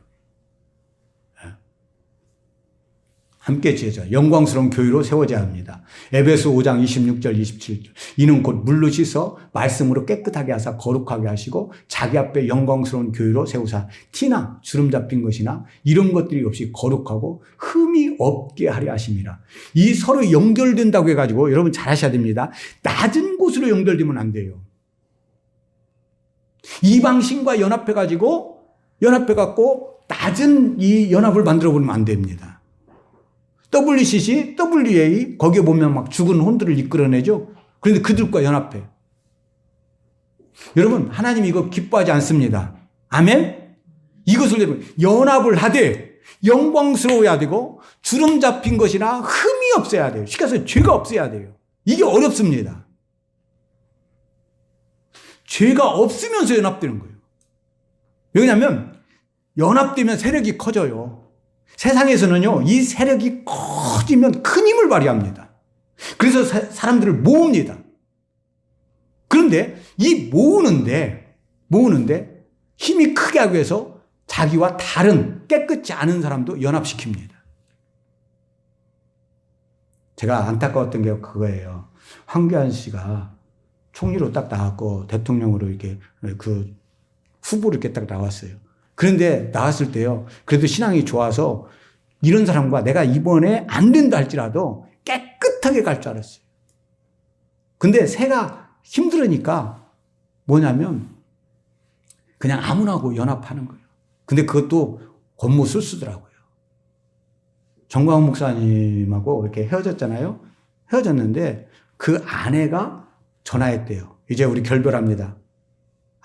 함께 지어져 영광스러운 교회로 세워져야 합니다. 에베소 5장 26절 27절 이는 곧 물로 씻어 말씀으로 깨끗하게 하사 거룩하게 하시고 자기 앞에 영광스러운 교회로 세우사 티나 주름 잡힌 것이나 이런 것들이 없이 거룩하고 흠이 없게 하려 하심이라. 이 서로 연결된다고 해가지고 여러분 잘 하셔야 됩니다. 낮은 곳으로 연결되면 안 돼요. 이방신과 연합해갖고 낮은 이 연합을 만들어 버리면 안 됩니다. WCC, WA, 거기에 보면 막 죽은 혼들을 이끌어내죠. 그런데 그들과 연합해. 여러분, 하나님이 이거 기뻐하지 않습니다. 아멘? 이것을 여러분, 연합을 하되 영광스러워야 되고 주름 잡힌 것이나 흠이 없어야 돼요. 시켜서 죄가 없어야 돼요. 이게 어렵습니다. 죄가 없으면서 연합되는 거예요. 왜냐하면 연합되면 세력이 커져요. 세상에서는요, 이 세력이 커지면 큰 힘을 발휘합니다. 그래서 사람들을 모읍니다. 그런데 이 모으는데 힘이 크게 하기 위해서 자기와 다른 깨끗지 않은 사람도 연합시킵니다. 제가 안타까웠던 게 그거예요. 황교안 씨가 총리로 딱 나왔고 대통령으로 이렇게 그 후보로 이렇게 딱 나왔어요. 그런데 나왔을 때요, 그래도 신앙이 좋아서 이런 사람과 내가 이번에 안 된다 할지라도 깨끗하게 갈 줄 알았어요. 근데 새가 힘들으니까 뭐냐면 그냥 아무나하고 연합하는 거예요. 근데 그것도 겉모습 쓰더라고요. 정광훈 목사님하고 이렇게 헤어졌잖아요. 헤어졌는데 그 아내가 전화했대요. 이제 우리 결별합니다.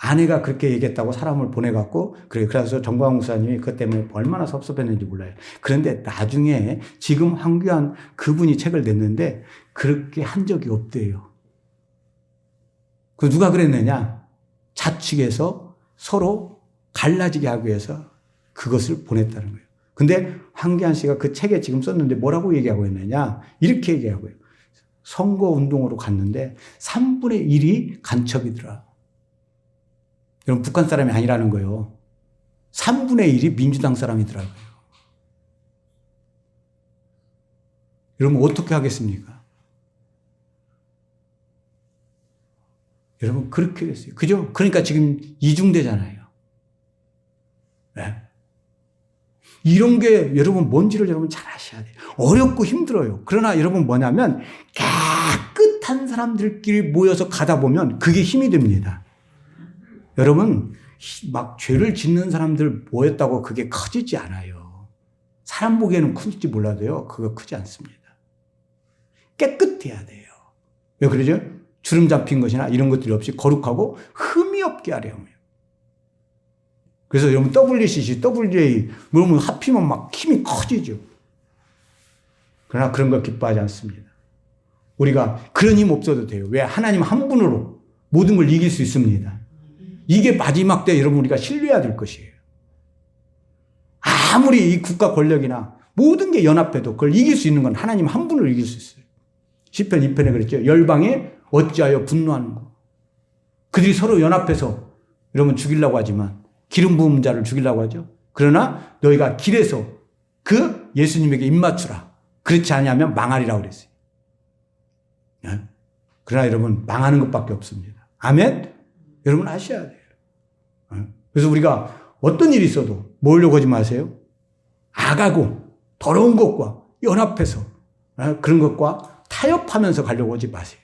아내가 그렇게 얘기했다고 사람을 보내갖고, 그래서 정광훈 목사님이 그것 때문에 얼마나 섭섭했는지 몰라요. 그런데 나중에 지금 황교안 그분이 책을 냈는데 그렇게 한 적이 없대요. 그 누가 그랬느냐? 자측에서 서로 갈라지게 하기 위해서 그것을 보냈다는 거예요. 근데 황교안 씨가 그 책에 지금 썼는데 뭐라고 얘기하고 있느냐? 이렇게 얘기하고요. 선거운동으로 갔는데 3분의 1이 간첩이더라. 여러분, 북한 사람이 아니라는 거예요. 3분의 1이 민주당 사람이더라고요. 여러분, 어떻게 하겠습니까? 여러분, 그렇게 됐어요. 그죠? 그러니까 지금 이중대잖아요. 네? 이런 게 여러분 뭔지를 여러분 잘 아셔야 돼요. 어렵고 힘들어요. 그러나 여러분 뭐냐면 깨끗한 사람들끼리 모여서 가다 보면 그게 힘이 됩니다. 여러분, 막 죄를 짓는 사람들 모였다고 그게 커지지 않아요. 사람 보기에는 클지 몰라도요, 그거 크지 않습니다. 깨끗해야 돼요. 왜 그러죠? 주름 잡힌 것이나 이런 것들이 없이 거룩하고 흠이 없게 하려면. 그래서 여러분 WCC, WA, 뭐 합히면 막 힘이 커지죠. 그러나 그런 걸 기뻐하지 않습니다. 우리가 그런 힘 없어도 돼요. 왜? 하나님 한 분으로 모든 걸 이길 수 있습니다. 이게 마지막 때 여러분 우리가 신뢰해야 될 것이에요. 아무리 이 국가 권력이나 모든 게 연합해도 그걸 이길 수 있는 건 하나님 한 분으로 이길 수 있어요. 시편 2편에 그랬죠. 열방에 어찌하여 분노하는고. 그들이 서로 연합해서 여러분 죽이려고 하지만, 기름 부은 자를 죽이려고 하죠. 그러나 너희가 길에서 그 예수님에게 입맞추라. 그렇지 않으면 망하리라고 그랬어요. 네? 그러나 여러분 망하는 것밖에 없습니다. 아멘? 여러분 아셔야 돼요. 그래서 우리가 어떤 일이 있어도 뭐려고 하지 마세요. 악하고 더러운 것과 연합해서 그런 것과 타협하면서 가려고 하지 마세요.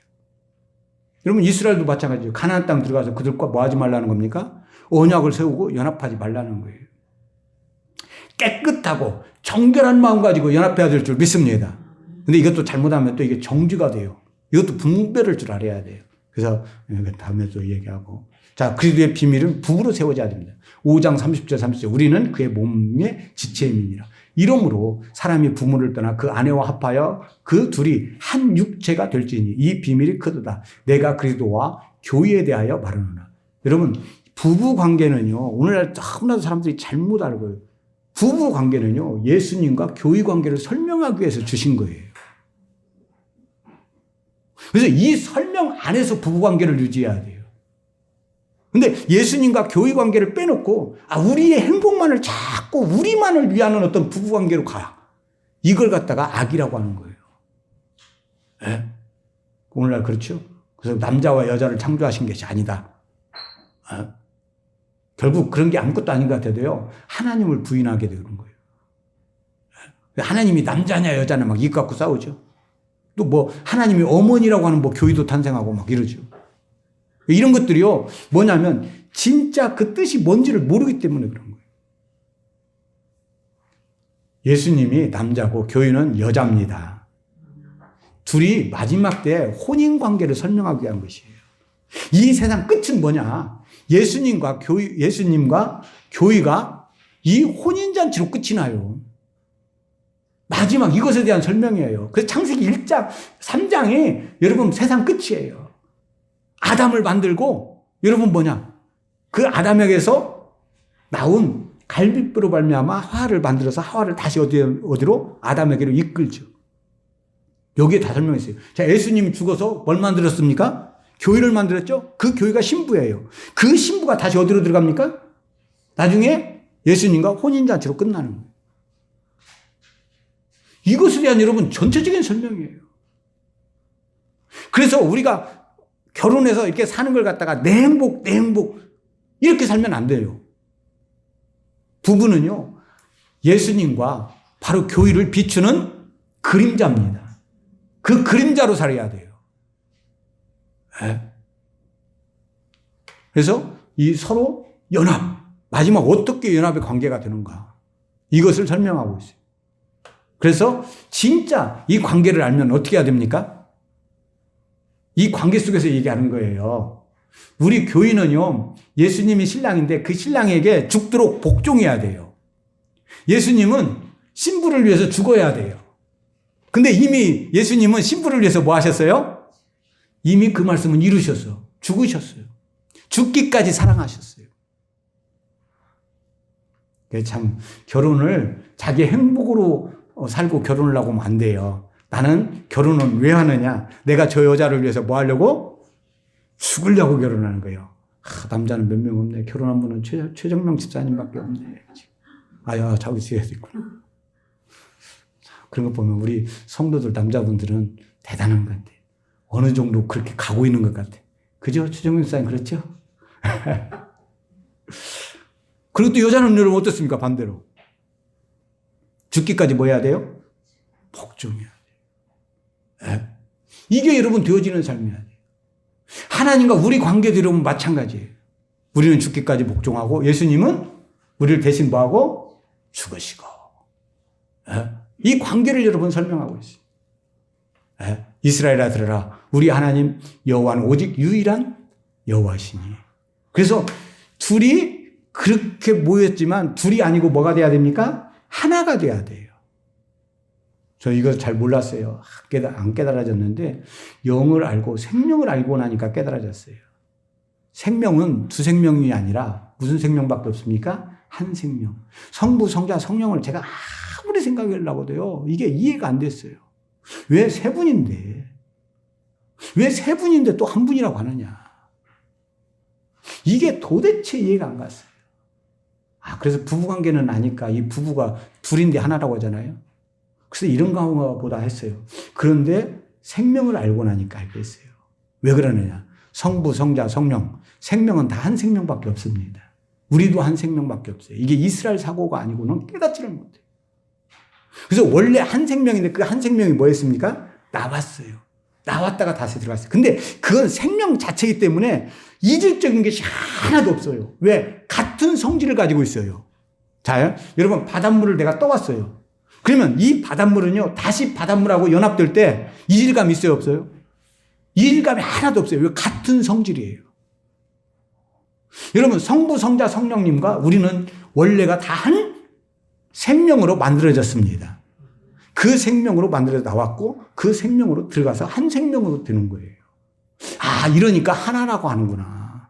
여러분 이스라엘도 마찬가지예요. 가나안 땅 들어가서 그들과 뭐 하지 말라는 겁니까? 언약을 세우고 연합하지 말라는 거예요. 깨끗하고 정결한 마음 가지고 연합해야 될 줄 믿습니다. 근데 이것도 잘못하면 또 이게 정죄가 돼요. 이것도 분별할 줄 알아야 돼요. 그래서 다음에 또 얘기하고. 자, 그리스도의 비밀은 부부로 세워져야 됩니다. 5장 30절 30절 우리는 그의 몸의 지체임이니라. 이러므로 사람이 부모를 떠나 그 아내와 합하여 그 둘이 한 육체가 될지니 이 비밀이 크도다. 내가 그리스도와 교회에 대하여 말하노라. 여러분 부부 관계는요, 오늘날 너무나도 사람들이 잘못 알고요. 부부 관계는요, 예수님과 교회 관계를 설명하기 위해서 주신 거예요. 그래서 이 설명 안에서 부부 관계를 유지해야 돼요. 근데 예수님과 교회 관계를 빼놓고, 우리의 행복만을 자꾸 우리만을 위하는 어떤 부부 관계로 가. 이걸 갖다가 악이라고 하는 거예요. 네? 오늘날 그렇죠? 그래서 남자와 여자를 창조하신 것이 아니다. 네? 결국 그런 게 아무것도 아닌 것 같아도요, 하나님을 부인하게 되는 거예요. 하나님이 남자냐 여자냐 막 이거 갖고 싸우죠. 또 뭐 하나님이 어머니라고 하는 뭐 교회도 탄생하고 막 이러죠. 이런 것들이요, 뭐냐면 진짜 그 뜻이 뭔지를 모르기 때문에 그런 거예요. 예수님이 남자고 교회는 여자입니다. 둘이 마지막 때 혼인 관계를 설명하기 위한 것이에요. 이 세상 끝은 뭐냐? 예수님과 교회가 이 혼인 잔치로 끝이 나요. 마지막 이것에 대한 설명이에요. 그래서 창세기 1장, 3장이 여러분 세상 끝이에요. 아담을 만들고 여러분 뭐냐? 그 아담에게서 나온 갈빗뼈로 말미암아 하와를 만들어서 하와를 다시 어디로? 아담에게로 이끌죠. 여기에 다 설명했어요. 자, 예수님이 죽어서 뭘 만들었습니까? 교회를 만들었죠? 그 교회가 신부예요. 그 신부가 다시 어디로 들어갑니까? 나중에 예수님과 혼인잔치로 끝나는 거예요. 이것에 대한 여러분 전체적인 설명이에요. 그래서 우리가 결혼해서 이렇게 사는 걸 갖다가 내 행복 이렇게 살면 안 돼요. 부부는요, 예수님과 바로 교회를 비추는 그림자입니다. 그 그림자로 살아야 돼요. 네. 그래서 이 서로 연합, 마지막 어떻게 연합의 관계가 되는가, 이것을 설명하고 있어요. 그래서 진짜 이 관계를 알면 어떻게 해야 됩니까? 이 관계 속에서 얘기하는 거예요. 우리 교인은요, 예수님이 신랑인데 그 신랑에게 죽도록 복종해야 돼요. 예수님은 신부를 위해서 죽어야 돼요. 근데 이미 예수님은 신부를 위해서 뭐 하셨어요? 이미 그 말씀은 이루셨어. 죽으셨어요. 죽기까지 사랑하셨어요. 참 결혼을 자기 행복으로 살고 결혼을 하고 하면 안 돼요. 나는 결혼은 왜 하느냐? 내가 저 여자를 위해서 뭐 하려고? 죽으려고 결혼하는 거예요. 남자는 몇 명 없네. 결혼한 분은 최정명 집사님밖에 없네. 아야, 자기 뒤에 있구나. 그런 거 보면 우리 성도들, 남자분들은 대단한 것 같아. 어느 정도 그렇게 가고 있는 것 같아. 그죠? 최정명 집사님 그렇죠? 그리고 또 여자는 여러분 어떻습니까? 반대로. 죽기까지 뭐 해야 돼요? 복종해야 돼요. 네? 이게 여러분 되어지는 삶이야 돼요. 하나님과 우리 관계도 여러분 마찬가지예요. 우리는 죽기까지 복종하고 예수님은 우리를 대신 뭐하고? 죽으시고. 네? 이 관계를 여러분 설명하고 있어요. 네? 이스라엘아 들으라. 우리 하나님 여호와는 오직 유일한 여호와시니. 그래서 둘이 그렇게 모였지만 둘이 아니고 뭐가 돼야 됩니까? 하나가 돼야 돼요. 저 이거 잘 몰랐어요. 안 깨달아졌는데 영을 알고 생명을 알고 나니까 깨달아졌어요. 생명은 두 생명이 아니라 무슨 생명밖에 없습니까? 한 생명. 성부, 성자, 성령을 제가 아무리 생각하려고 해도요, 이게 이해가 안 됐어요. 왜 세 분인데? 왜 세 분인데 또 한 분이라고 하느냐? 이게 도대체 이해가 안 갔어요. 그래서 부부관계는 아니까 이 부부가 둘인데 하나라고 하잖아요. 그래서 이런가 보다 했어요. 그런데 생명을 알고 나니까 알겠어요. 왜 그러느냐? 성부, 성자, 성령. 생명은 다 한 생명밖에 없습니다. 우리도 한 생명밖에 없어요. 이게 이스라엘 사고가 아니고는 깨닫지를 못해요. 그래서 원래 한 생명인데 그 한 생명이 뭐였습니까? 나왔어요. 나왔다가 다시 들어갔어요. 근데 그건 생명 자체이기 때문에 이질적인 것이 하나도 없어요. 왜? 같은 성질을 가지고 있어요. 자, 여러분 바닷물을 내가 떠왔어요. 그러면 이 바닷물은요, 다시 바닷물하고 연합될 때 이질감이 있어요, 없어요? 이질감이 하나도 없어요. 왜? 같은 성질이에요. 여러분 성부, 성자, 성령님과 우리는 원래가 다 한 생명으로 만들어졌습니다. 그 생명으로 만들어져 나왔고 그 생명으로 들어가서 한 생명으로 되는 거예요. 이러니까 하나라고 하는구나.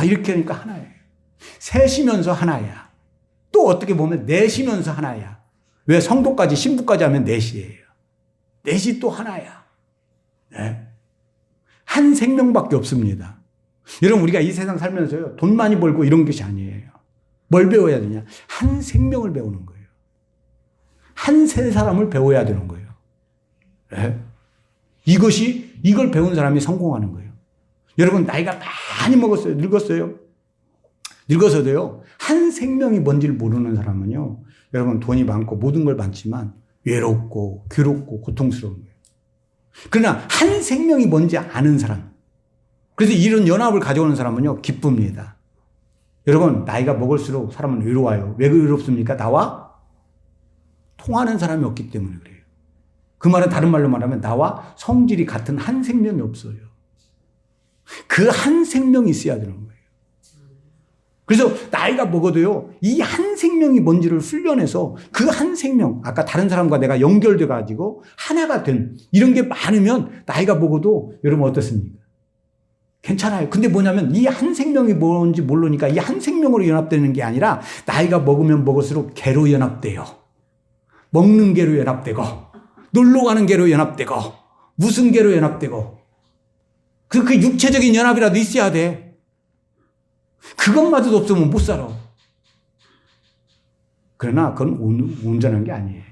이렇게 하니까 하나예요. 셋이면서 하나야. 또 어떻게 보면 넷이면서 하나야. 왜? 성도까지 신부까지 하면 넷이에요. 넷이 또 하나야. 네. 한 생명밖에 없습니다. 여러분 우리가 이 세상 살면서요, 돈 많이 벌고 이런 것이 아니에요. 뭘 배워야 되냐? 한 생명을 배우는 거예요. 한 세 사람을 배워야 되는 거예요. 네? 이걸 배운 사람이 성공하는 거예요. 여러분 나이가 많이 먹었어요. 늙었어요. 늙어서도요, 한 생명이 뭔지를 모르는 사람은요, 여러분 돈이 많고 모든 걸 많지만 외롭고 괴롭고 고통스러운 거예요. 그러나 한 생명이 뭔지 아는 사람, 그래서 이런 연합을 가져오는 사람은요 기쁩니다. 여러분 나이가 먹을수록 사람은 외로워요. 왜 외롭습니까? 나와 통하는 사람이 없기 때문에 그래요. 그 말은 다른 말로 말하면 나와 성질이 같은 한 생명이 없어요. 그 한 생명이 있어야 되는 거예요. 그래서 나이가 먹어도요, 이 한 생명이 뭔지를 훈련해서 그 한 생명, 아까 다른 사람과 내가 연결돼 가지고 하나가 된 이런 게 많으면 나이가 먹어도 여러분 어떻습니까? 괜찮아요. 근데 뭐냐면 이 한 생명이 뭔지 모르니까 이 한 생명으로 연합되는 게 아니라 나이가 먹으면 먹을수록 개로 연합돼요. 먹는 개로 연합되고 놀러 가는 개로 연합되고 무슨 개로 연합되고 그 육체적인 연합이라도 있어야 돼. 그것마저도 없으면 못 살아. 그러나 그건 온전한 게 아니에요.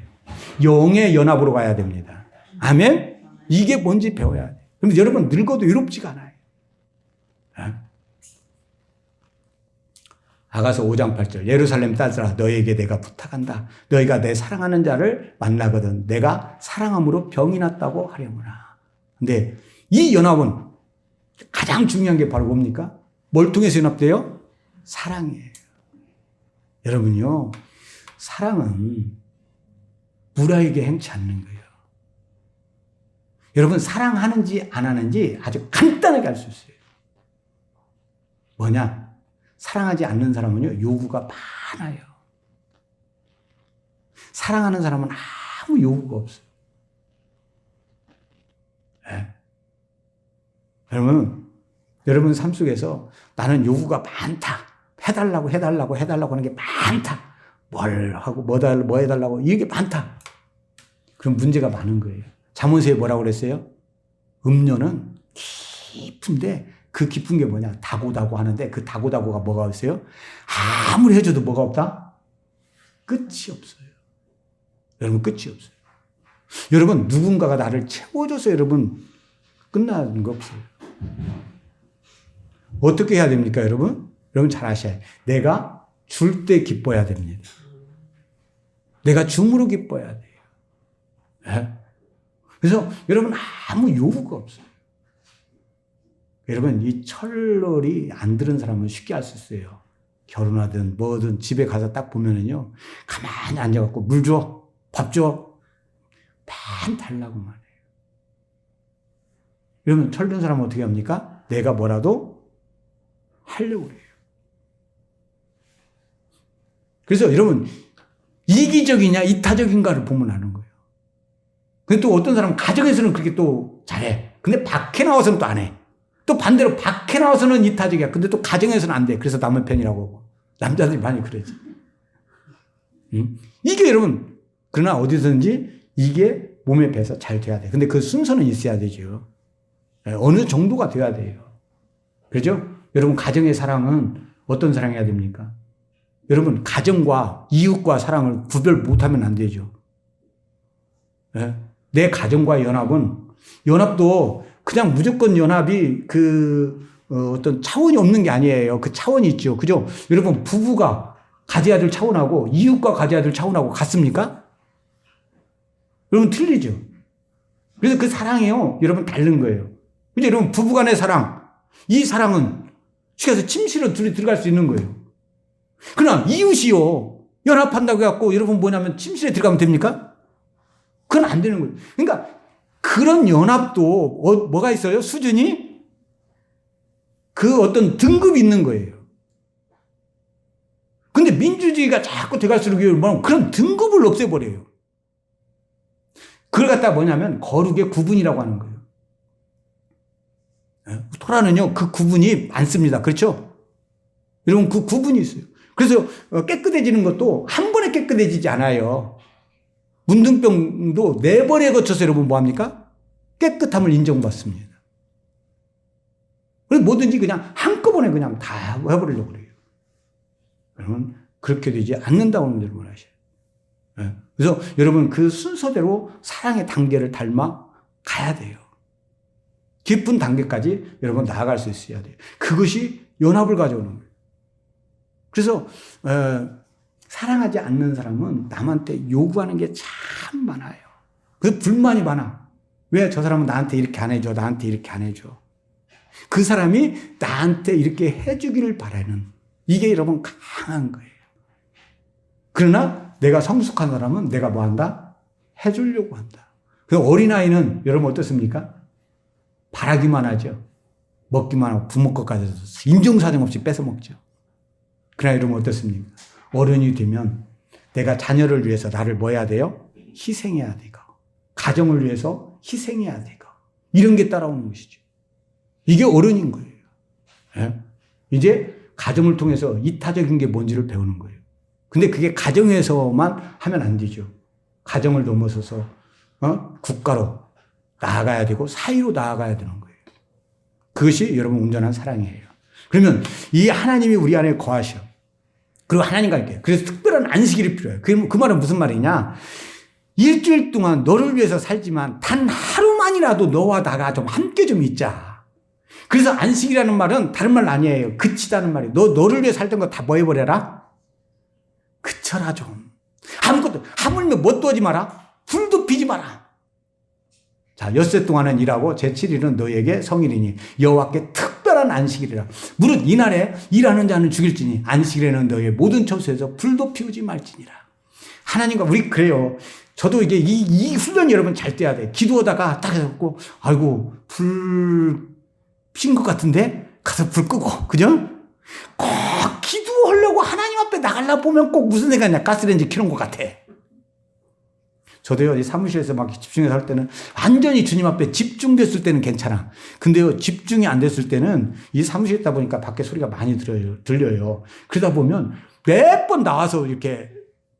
영의 연합으로 가야 됩니다. 아멘? 이게 뭔지 배워야 돼. 그런데 여러분 늙어도 외롭지가 않아요. 아가서 5장 8절 예루살렘 딸들아 너에게 내가 부탁한다. 너희가 내 사랑하는 자를 만나거든 내가 사랑함으로 병이 났다고 하려무나. 근데 이 연합은 가장 중요한 게 바로 뭡니까? 뭘 통해서 연합돼요? 사랑이에요. 여러분요, 사랑은 무라에게 행치 않는 거예요. 여러분 사랑하는지 안 하는지 아주 간단하게 알 수 있어요. 뭐냐? 사랑하지 않는 사람은요, 요구가 많아요. 사랑하는 사람은 아무 요구가 없어요. 네. 여러분 삶 속에서 나는 요구가 많다. 해달라고 하는 게 많다. 뭘 하고 뭐 해달라고 이게 많다. 그럼 문제가 많은 거예요. 잠언서에 뭐라고 그랬어요? 음료는 깊은데 그 깊은 게 뭐냐? 다고다고 하는데 그 다고다고가 뭐가 있어요? 아무리 해줘도 뭐가 없다? 끝이 없어요. 여러분 끝이 없어요. 여러분 누군가가 나를 채워줘서 여러분 끝나는 거 없어요. 어떻게 해야 됩니까 여러분? 여러분 잘 아셔야 돼요. 내가 줄 때 기뻐야 됩니다. 내가 줌으로 기뻐야 돼요. 네? 그래서 여러분 아무 요구가 없어요. 여러분 이 철월이 안 들은 사람은 쉽게 알 수 있어요. 결혼하든 뭐든 집에 가서 딱 보면은요 가만히 앉아갖고 물 줘, 밥 줘, 맨 달라고만 해요. 여러분 철든 사람은 어떻게 합니까? 내가 뭐라도 하려고 해요. 그래서 여러분 이기적이냐 이타적인가를 보면 아는 거예요. 근데 또 어떤 사람은 가정에서는 그렇게 또 잘해. 근데 밖에 나와서는 또 안 해. 또 반대로 밖에 나와서는 이타적이야. 근데 또 가정에서는 안 돼. 그래서 남의 편이라고 하고. 남자들이 많이 그러지. 이게 여러분, 그러나 어디서든지 이게 몸에 배서 잘 돼야 돼. 근데 그 순서는 있어야 되죠. 어느 정도가 돼야 돼요. 그렇죠? 여러분, 가정의 사랑은 어떤 사랑해야 됩니까? 여러분, 가정과 이웃과 사랑을 구별 못하면 안 되죠. 내 가정과의 연합도 그냥 무조건 연합이 어떤 차원이 없는 게 아니에요. 그 차원이 있죠. 그죠? 여러분, 부부가 가져야 될 차원하고 이웃과 가져야 될 차원하고 같습니까? 여러분, 틀리죠. 그래서 그 사랑이요. 여러분, 다른 거예요. 그죠? 여러분, 부부 간의 사랑. 이 사랑은 시켜서 침실로 둘이 들어갈 수 있는 거예요. 그러나 이웃이요. 연합한다고 해갖고 여러분 뭐냐면 침실에 들어가면 됩니까? 그건 안 되는 거예요. 그러니까 그런 연합도 뭐가 있어요? 수준이? 그 어떤 등급이 있는 거예요. 근데 민주주의가 자꾸 돼갈수록 그런 등급을 없애버려요. 그걸 갖다 뭐냐면 거룩의 구분이라고 하는 거예요. 토라는요, 그 구분이 많습니다. 그렇죠? 여러분, 그 구분이 있어요. 그래서 깨끗해지는 것도 한 번에 깨끗해지지 않아요. 문둥병도 4번에 거쳐서 여러분 뭐합니까? 깨끗함을 인정받습니다. 그래서 뭐든지 그냥 한꺼번에 그냥 다 해버리려고 그래요. 여러분, 그렇게 되지 않는다고 하는 여러분 아셔요. 그래서 여러분 그 순서대로 사랑의 단계를 닮아 가야 돼요. 깊은 단계까지 여러분 나아갈 수 있어야 돼요. 그것이 연합을 가져오는 거예요. 그래서 사랑하지 않는 사람은 남한테 요구하는 게 참 많아요. 그 불만이 많아. 왜 저 사람은 나한테 이렇게 안 해줘, 나한테 이렇게 안 해줘. 그 사람이 나한테 이렇게 해주기를 바라는 이게 여러분 강한 거예요. 그러나 내가 성숙한 사람은 내가 뭐 한다? 해주려고 한다. 그 어린아이는 여러분 어떻습니까? 바라기만 하죠. 먹기만 하고 부모 것까지 인정사정 없이 뺏어먹죠. 그러나 여러분 어떻습니까? 어른이 되면 내가 자녀를 위해서 나를 뭐 해야 돼요? 희생해야 되고 가정을 위해서 희생해야 되고 이런 게 따라오는 것이죠. 이게 어른인 거예요. 예? 이제 가정을 통해서 이타적인 게 뭔지를 배우는 거예요. 근데 그게 가정에서만 하면 안 되죠. 가정을 넘어서서 국가로 나아가야 되고 사회로 나아가야 되는 거예요. 그것이 여러분 온전한 사랑이에요. 그러면 이 하나님이 우리 안에 거하셔. 그리고 하나님과 함께. 그래서 특별한 안식일이 필요해요. 그 말은 무슨 말이냐? 일주일 동안 너를 위해서 살지만 단 하루만이라도 너와 나가 좀 함께 좀 있자. 그래서 안식이라는 말은 다른 말 아니에요. 그치다는 말이에요. 너를 위해 살던 거 다 뭐 해버려라? 그쳐라 좀. 아무것도, 하물며 뭣도 하지 마라? 불도 피지 마라. 자, 엿새 동안은 일하고 제7일은 너에게 성일이니 여호와께 특별한 안식일이라. 무릇 이날에 일하는 자는 죽일지니 안식일에는 너의 모든 처소에서 불도 피우지 말지니라. 하나님과 우리 그래요. 저도 이게 이 훈련 여러분 잘 떼야 돼. 기도하다가 딱 해갖고 아이고 불 핀 것 같은데 가서 불 끄고 그죠? 꼭 기도하려고 하나님 앞에 나가려 보면 꼭 무슨 생각이냐 가스레인지 켜는 것 같아. 저도요, 이 사무실에서 막 집중해서 할 때는 완전히 주님 앞에 집중됐을 때는 괜찮아. 근데요, 집중이 안 됐을 때는 이 사무실에 있다 보니까 밖에 소리가 많이 들려요. 그러다 보면 몇 번 나와서 이렇게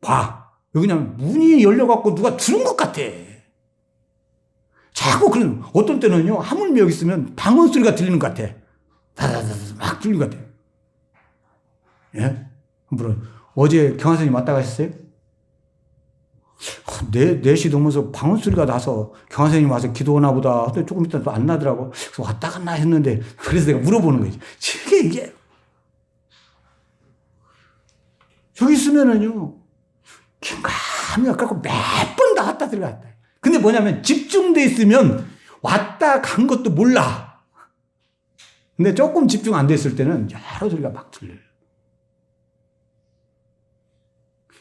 봐. 그냥 문이 열려갖고 누가 들은 것 같아. 자꾸 그런, 어떤 때는요, 하물며 여기 있으면 방언 소리가 들리는 것 같아. 다다다다 막 들리는 것 같아. 예? 물론, 어제 경화선생님 왔다 가셨어요? 4시 넘어서 방언 소리가 나서 경화선생님 와서 기도하나 보다. 근데 조금 있다 또 안 나더라고. 그래서 왔다 갔나 했는데, 그래서 내가 물어보는 거지. 이게, 여기 있으면은요, 긴감이 아까고 몇 번 나갔다 들어갔다. 근데 뭐냐면 집중돼 있으면 왔다 간 것도 몰라. 근데 조금 집중 안 됐을 때는 여러 소리가 막 들려요.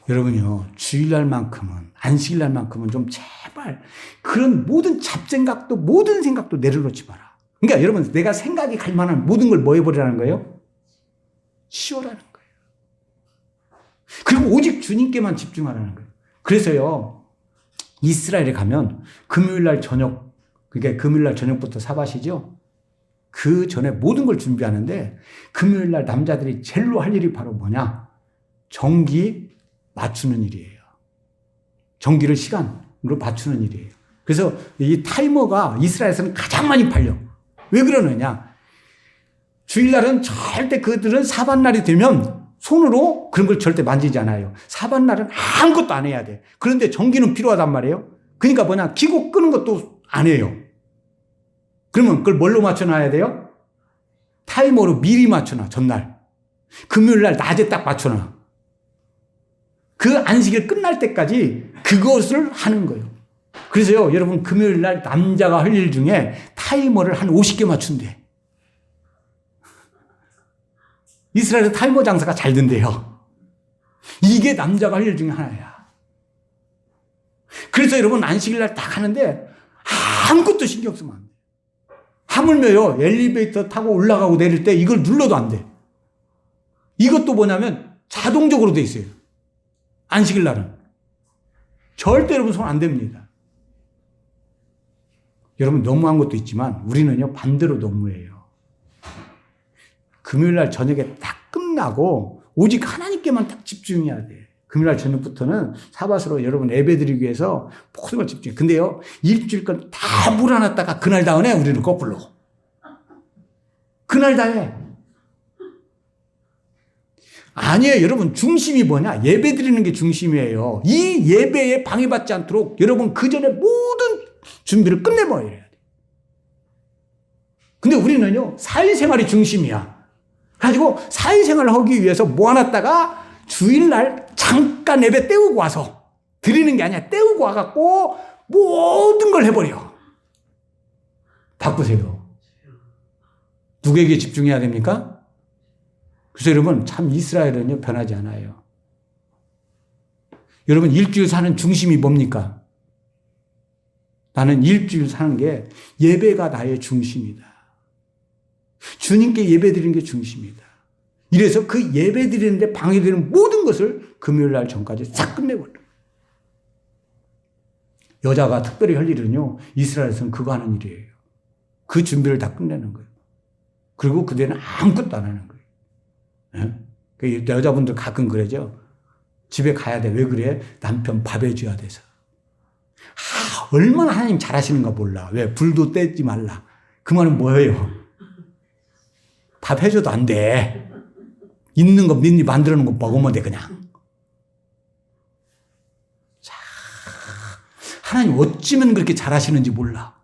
여러분요, 주일날만큼은, 안식일날만큼은 좀 제발 그런 모든 잡생각도, 모든 생각도 내려놓지 마라. 그러니까 여러분, 내가 생각이 갈 만한 모든 걸 뭐 해버리라는 거예요? 치워라는 거예요. 그리고 오직 주님께만 집중하라는 거예요. 그래서요, 이스라엘에 가면 금요일날 저녁, 그러니까 금요일날 저녁부터 사바시죠? 그 전에 모든 걸 준비하는데 금요일날 남자들이 제일로 할 일이 바로 뭐냐? 정기 맞추는 일이에요. 정기를 시간으로 맞추는 일이에요. 그래서 이 타이머가 이스라엘에서는 가장 많이 팔려. 왜 그러느냐? 주일날은 절대 그들은 사반날이 되면 손으로 그런 걸 절대 만지지 않아요. 사반날은 아무것도 안 해야 돼. 그런데 전기는 필요하단 말이에요. 그러니까 뭐냐? 켜고 끄는 것도 안 해요. 그러면 그걸 뭘로 맞춰놔야 돼요? 타이머로 미리 맞춰놔, 전날. 금요일날 낮에 딱 맞춰놔. 그 안식일 끝날 때까지 그것을 하는 거예요. 그래서요, 여러분, 금요일날 남자가 할 일 중에 타이머를 한 50개 맞춘대. 이스라엘에서 타이머 장사가 잘 된대요. 이게 남자가 할 일 중에 하나야. 그래서 여러분 안식일날 딱 하는데 아무것도 신경 쓰면 안 돼. 하물며요, 엘리베이터 타고 올라가고 내릴 때 이걸 눌러도 안 돼. 이것도 뭐냐면 자동적으로 돼 있어요. 안식일날은. 절대 여러분 손 안 댑니다. 여러분 너무한 것도 있지만 우리는요 반대로 너무해요. 금요일날 저녁에 딱 끝나고 오직 하나님께만 딱 집중해야 돼. 금요일날 저녁부터는 사바스로 여러분 예배드리기 위해서 모든 걸 집중해. 근데요, 일주일간 다 몰아놨다가 그날 다음에 우리는 거꾸로. 그날 다음에. 아니에요. 여러분 중심이 뭐냐? 예배드리는 게 중심이에요. 이 예배에 방해받지 않도록 여러분 그 전에 모든 준비를 끝내버려야 돼. 근데 우리는요, 사회생활이 중심이야. 가지고 사회생활을 하기 위해서 모아놨다가 주일날 잠깐 예배 때우고 와서 드리는 게 아니라 때우고 와갖고 모든 걸 해버려. 바꾸세요. 누구에게 집중해야 됩니까? 그래서 여러분 참 이스라엘은요 변하지 않아요. 여러분, 일주일 사는 중심이 뭡니까? 나는 일주일 사는 게 예배가 나의 중심이다. 주님께 예배 드리는 게 중심이다. 이래서 그 예배 드리는데 방해되는 모든 것을 금요일 날 전까지 싹 끝내버려. 여자가 특별히 할 일은요, 이스라엘에서는 그거 하는 일이에요. 그 준비를 다 끝내는 거예요. 그리고 그대는 아무것도 안 하는 거예요. 예? 그 여자분들 가끔 그러죠. 집에 가야 돼. 왜 그래? 남편 밥 해줘야 돼서. 얼마나 하나님 잘하시는가 몰라. 왜? 불도 떼지 말라. 그 말은 뭐예요? 밥 해줘도 안 돼. 있는 거 민니 만들어 놓은 거 먹으면 돼, 그냥. 자, 하나님 어찌면 그렇게 잘하시는지 몰라.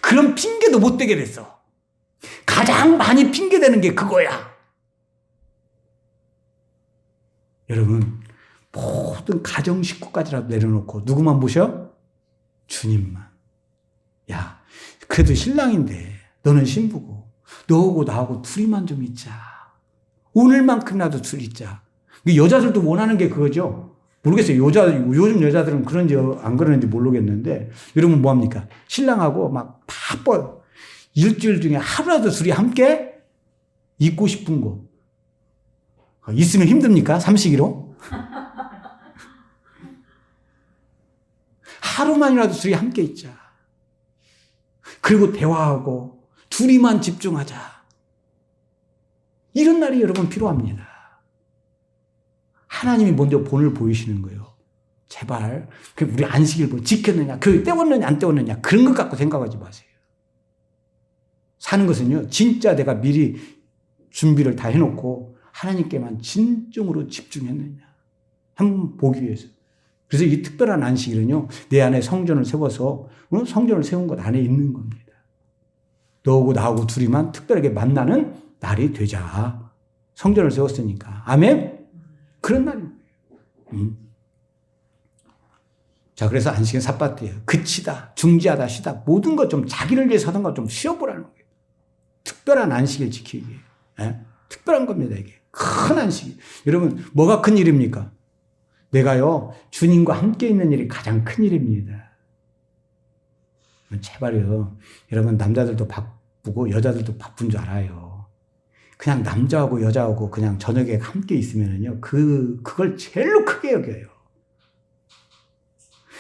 그런 핑계도 못 대게 됐어. 가장 많이 핑계대는 게 그거야. 여러분, 모든 가정 식구까지라도 내려놓고 누구만 보셔? 주님만. 야, 그래도 신랑인데 너는 신부고 너하고 나하고 둘이만 좀 있자. 오늘만큼이라도 둘이 있자. 여자들도 원하는 게 그거죠. 모르겠어요. 요즘 여자들은 그런지 안 그러는지 모르겠는데, 여러분 뭐합니까? 신랑하고 막 바빠요. 일주일 중에 하루라도 둘이 함께 있고 싶은 거. 있으면 힘듭니까? 삼식이로? 하루만이라도 둘이 함께 있자. 그리고 대화하고 둘이만 집중하자. 이런 날이 여러분 필요합니다. 하나님이 먼저 본을 보이시는 거예요. 제발 우리 안식일 지켰느냐, 교회 때웠느냐 안 때웠느냐, 그런 것 갖고 생각하지 마세요. 사는 것은요, 진짜 내가 미리 준비를 다 해놓고 하나님께만 진정으로 집중했느냐 한번 보기 위해서. 그래서 이 특별한 안식일은요, 내 안에 성전을 세워서, 성전을 세운 것 안에 있는 겁니다. 너하고 나하고 둘이만 특별하게 만나는 날이 되자. 성전을 세웠으니까. 아멘? 그런 날입니다. 자, 그래서 안식은 삿바트예요. 그치다, 중지하다, 쉬다. 모든 것 좀 자기를 위해서 하던 것 좀 쉬어보라는 거예요. 특별한 안식일 지키기. 예? 특별한 겁니다, 이게. 큰 안식일. 여러분, 뭐가 큰 일입니까? 내가요, 주님과 함께 있는 일이 가장 큰 일입니다. 제발요, 여러분, 남자들도 바쁘고 여자들도 바쁜 줄 알아요. 그냥 남자하고 여자하고 그냥 저녁에 함께 있으면은요, 그걸 제일로 크게 여겨요.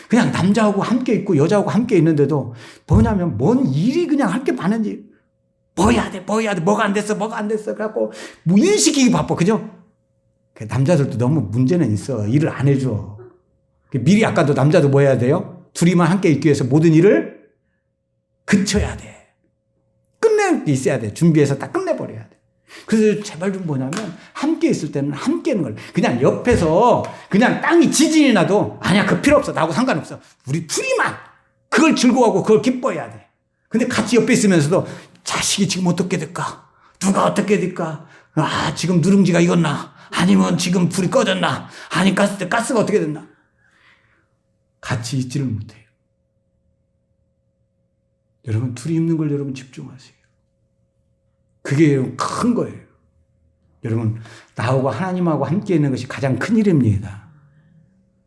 그냥 남자하고 함께 있고 여자하고 함께 있는데도 뭐냐면, 뭔 일이 그냥 할 게 많은지, 뭐 해야 돼, 뭐가 안 됐어, 그래갖고, 뭐 일 시키기 바빠, 그죠? 남자들도 너무 문제는 있어. 일을 안 해줘. 미리 아까도 남자도 뭐 해야 돼요? 둘이만 함께 있기 위해서 모든 일을 그쳐야 돼. 끝낼 게 있어야 돼. 준비해서 딱 끝내버려야 돼. 그래서 제발 좀 뭐냐면, 함께 있을 때는 함께 있는 걸. 그냥 옆에서 그냥 땅이 지진이 나도, 아니야, 그 필요 없어. 나하고 상관없어. 우리 둘이만 그걸 즐거워하고 그걸 기뻐해야 돼. 근데 같이 옆에 있으면서도 자식이 지금 어떻게 될까? 누가 어떻게 될까? 아, 지금 누룽지가 익었나? 아니면 지금 불이 꺼졌나? 아니, 가스가 어떻게 됐나? 같이 있지를 못해요. 여러분, 둘이 있는 걸 여러분 집중하세요. 그게 큰 거예요. 여러분, 나하고 하나님하고 함께 있는 것이 가장 큰 일입니다.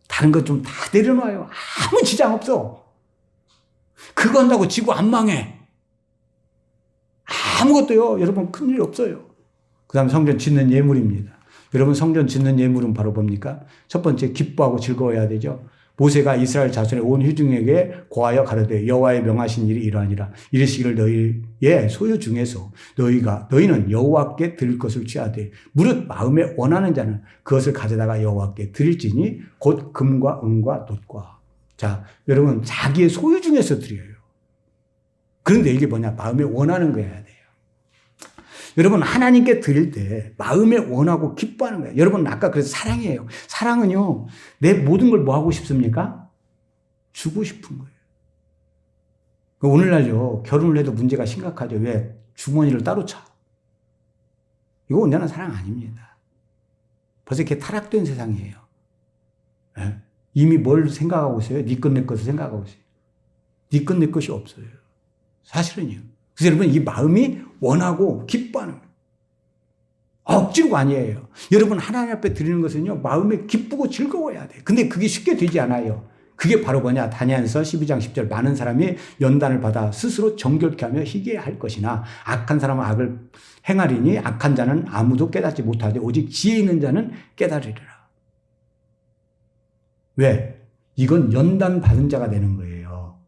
다른 것 좀 다 내려놔요. 아무 지장 없어. 그거 한다고 지구 안 망해. 아무것도요, 여러분, 큰일 없어요. 그 다음 성전 짓는 예물입니다. 여러분, 성전 짓는 예물은 바로 뭡니까? 첫 번째, 기뻐하고 즐거워야 되죠. 모세가 이스라엘 자손의 온 회중에게 고하여 가로되, 여호와의 명하신 일이 이러하니라. 이르시기를 너희의 소유 중에서 너희는 여호와께 드릴 것을 취하되 무릇 마음에 원하는 자는 그것을 가져다가 여호와께 드릴지니 곧 금과 은과 놋과. 자, 여러분, 자기의 소유 중에서 드려요. 그런데 이게 뭐냐? 마음에 원하는 거여야 돼요. 여러분, 하나님께 드릴 때 마음에 원하고 기뻐하는 거예요. 여러분, 아까 그래서 사랑이에요. 사랑은요, 내 모든 걸 뭐 하고 싶습니까? 주고 싶은 거예요. 오늘날요, 결혼을 해도 문제가 심각하죠. 왜? 주머니를 따로 차. 이거 온전한 사랑 아닙니다. 벌써 이렇게 타락된 세상이에요. 네? 이미 뭘 생각하고 있어요? 네 것, 내 것을 생각하고 있어요. 네 것, 내 것이 없어요. 사실은요. 그래서 여러분, 이 마음이 원하고 기뻐하는 거예요. 억지로가 아니에요. 여러분 하나님 앞에 드리는 것은요 마음에 기쁘고 즐거워야 돼. 근데 그게 쉽게 되지 않아요. 그게 바로 뭐냐? 다니엘서 12장 10절 많은 사람이 연단을 받아 스스로 정결케 하며 희게 할 것이나 악한 사람은 악을 행하리니 악한 자는 아무도 깨닫지 못하되 오직 지혜 있는 자는 깨달으리라. 왜? 이건 연단 받은 자가 되는 거예요.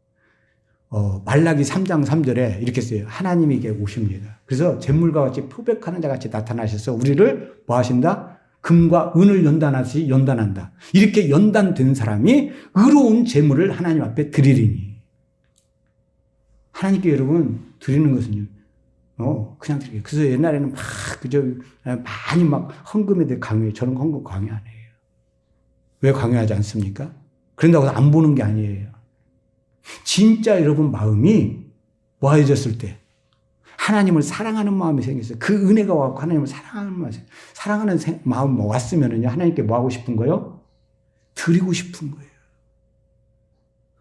말라기 3장 3절에 이렇게 써요. 하나님에게 오십니다. 그래서 잿물과 같이 표백하는 자 같이 나타나셔서 우리를 뭐 하신다? 금과 은을 연단하듯이 연단한다. 이렇게 연단된 사람이 의로운 제물을 하나님 앞에 드리리니. 하나님께 여러분 드리는 것은요. 그냥 드리게. 그래서 옛날에는 막 그저 많이 막 헌금에 대해 강요해요. 저는 헌금 강요 안 해요. 왜 강요하지 않습니까? 그런다고 안 보는 게 아니에요. 진짜 여러분 마음이 모아졌을 때 하나님을 사랑하는 마음이 생겼어요. 그 은혜가 와서 하나님을 사랑하는 마음이 생겼어요. 사랑하는 마음 왔으면은요 하나님께 뭐 하고 싶은 거예요? 드리고 싶은 거예요.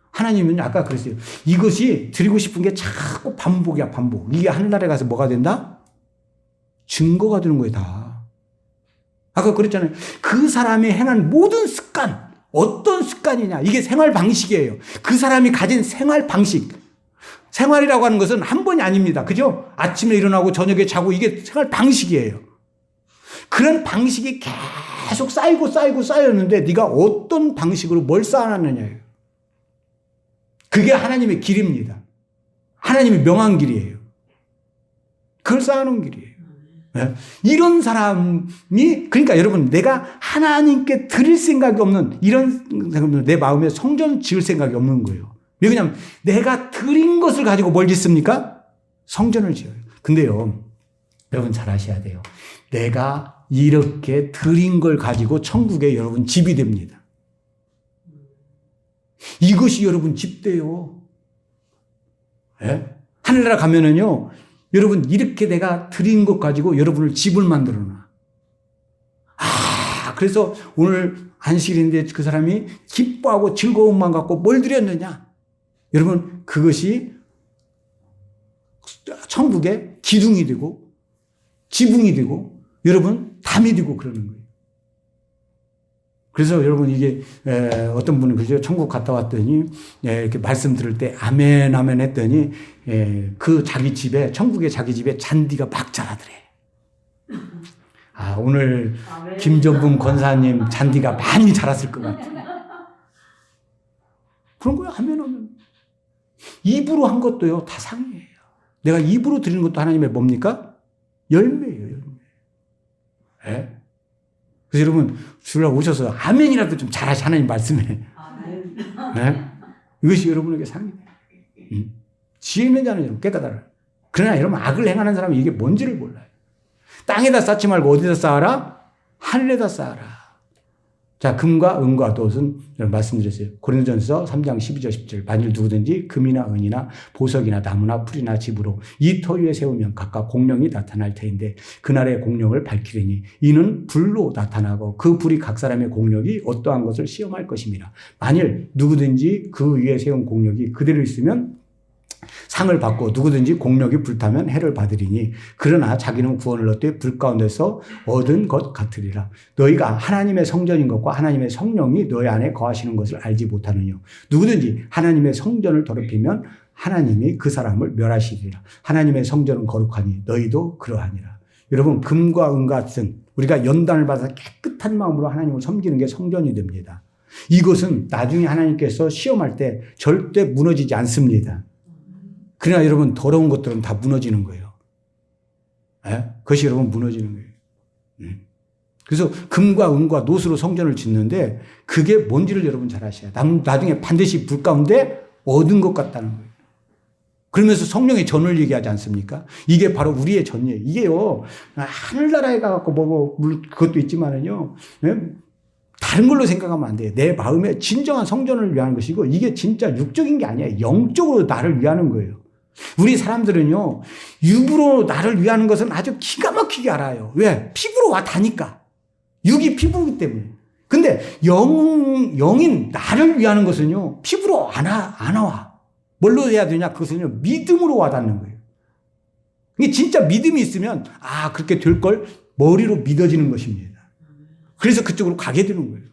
하나님은 아까 그랬어요. 이것이 드리고 싶은 게 자꾸 반복이야, 반복. 이게 하늘나라에 가서 뭐가 된다? 증거가 되는 거예요, 다. 아까 그랬잖아요. 그 사람이 행한 모든 습관, 어떤 습관이냐. 이게 생활 방식이에요. 그 사람이 가진 생활 방식. 생활이라고 하는 것은 한 번이 아닙니다. 그죠? 아침에 일어나고 저녁에 자고 이게 생활 방식이에요. 그런 방식이 계속 쌓였는데 네가 어떤 방식으로 뭘 쌓아놨느냐예요. 그게 하나님의 길입니다. 하나님의 명한 길이에요. 그걸 쌓아놓은 길이에요. 네? 이런 사람이 그러니까 여러분 내가 하나님께 드릴 생각이 없는 이런 내 마음에 성전 지을 생각이 없는 거예요. 왜냐하면 내가 드린 것을 가지고 뭘 짓습니까? 성전을 지어요. 근데요 여러분 잘 아셔야 돼요. 내가 이렇게 드린 걸 가지고 천국에 여러분 집이 됩니다. 이것이 여러분 집돼요. 네? 하늘나라 가면은요 여러분 이렇게 내가 드린 것 가지고 여러분을 집을 만들어놔. 그래서 오늘 안식일인데 그 사람이 기뻐하고 즐거움만 갖고 뭘 드렸느냐? 여러분 그것이 천국의 기둥이 되고 지붕이 되고 여러분 담이 되고 그러는 거예요. 그래서 여러분 이게 어떤 분은 그죠? 천국 갔다 왔더니 이렇게 말씀 들을 때 아멘 아멘 했더니 그 자기 집에 천국의 자기 집에 잔디가 막 자라더래. 오늘 아멘. 김전분 권사님 잔디가 많이 자랐을 것 같아. 그런 거예요. 아멘 아멘. 입으로 한 것도요 다 상이에요. 내가 입으로 드리는 것도 하나님의 뭡니까? 열매예요. 열매. 네? 그래서 여러분 주일날 오셔서 아멘이라도 좀 잘하시 하나님 말씀에. 아멘. 네? 이것이 여러분에게 상이에요. 지혜 있는 자는 여러분 깨달아요. 그러나 여러분 악을 행하는 사람은 이게 뭔지를 몰라요. 땅에다 쌓지 말고 어디다 쌓아라? 하늘에다 쌓아라. 자, 금과 은과 돛은 말씀드렸어요. 고린도전서 3장 12절 10절 만일 누구든지 금이나 은이나 보석이나 나무나 풀이나 집으로 이 터 위에 세우면 각각 공령이 나타날 터인데 그날의 공령을 밝히리니 이는 불로 나타나고 그 불이 각 사람의 공력이 어떠한 것을 시험할 것입니다. 만일 누구든지 그 위에 세운 공력이 그대로 있으면 상을 받고 누구든지 공력이 불타면 해를 받으리니 그러나 자기는 구원을 얻되 불 가운데서 얻은 것 같으리라. 너희가 하나님의 성전인 것과 하나님의 성령이 너희 안에 거하시는 것을 알지 못하느뇨. 누구든지 하나님의 성전을 더럽히면 하나님이 그 사람을 멸하시리라. 하나님의 성전은 거룩하니 너희도 그러하니라. 여러분 금과 은 같은 우리가 연단을 받아서 깨끗한 마음으로 하나님을 섬기는 게 성전이 됩니다. 이것은 나중에 하나님께서 시험할 때 절대 무너지지 않습니다. 그러나 여러분 더러운 것들은 다 무너지는 거예요. 그것이 여러분 무너지는 거예요. 그래서 금과 은과 놋으로 성전을 짓는데 그게 뭔지를 여러분 잘 아셔야 돼요. 나중에 반드시 불 가운데 얻은 것 같다는 거예요. 그러면서 성령의 전을 얘기하지 않습니까? 이게 바로 우리의 전이에요. 이게요 하늘나라에 가갖고 뭐 그것도 있지만은요 다른 걸로 생각하면 안 돼요. 내 마음에 진정한 성전을 위하는 것이고 이게 진짜 육적인 게 아니에요. 영적으로 나를 위하는 거예요. 우리 사람들은요 육으로 나를 위하는 것은 아주 기가 막히게 알아요. 왜? 피부로 와 닿으니까. 육이 피부이기 때문에. 근데 영인 나를 위하는 것은요 피부로 안 와. 뭘로 해야 되냐? 그것은요 믿음으로 와닿는 거예요. 이게 진짜 믿음이 있으면 그렇게 될 걸 머리로 믿어지는 것입니다. 그래서 그쪽으로 가게 되는 거예요.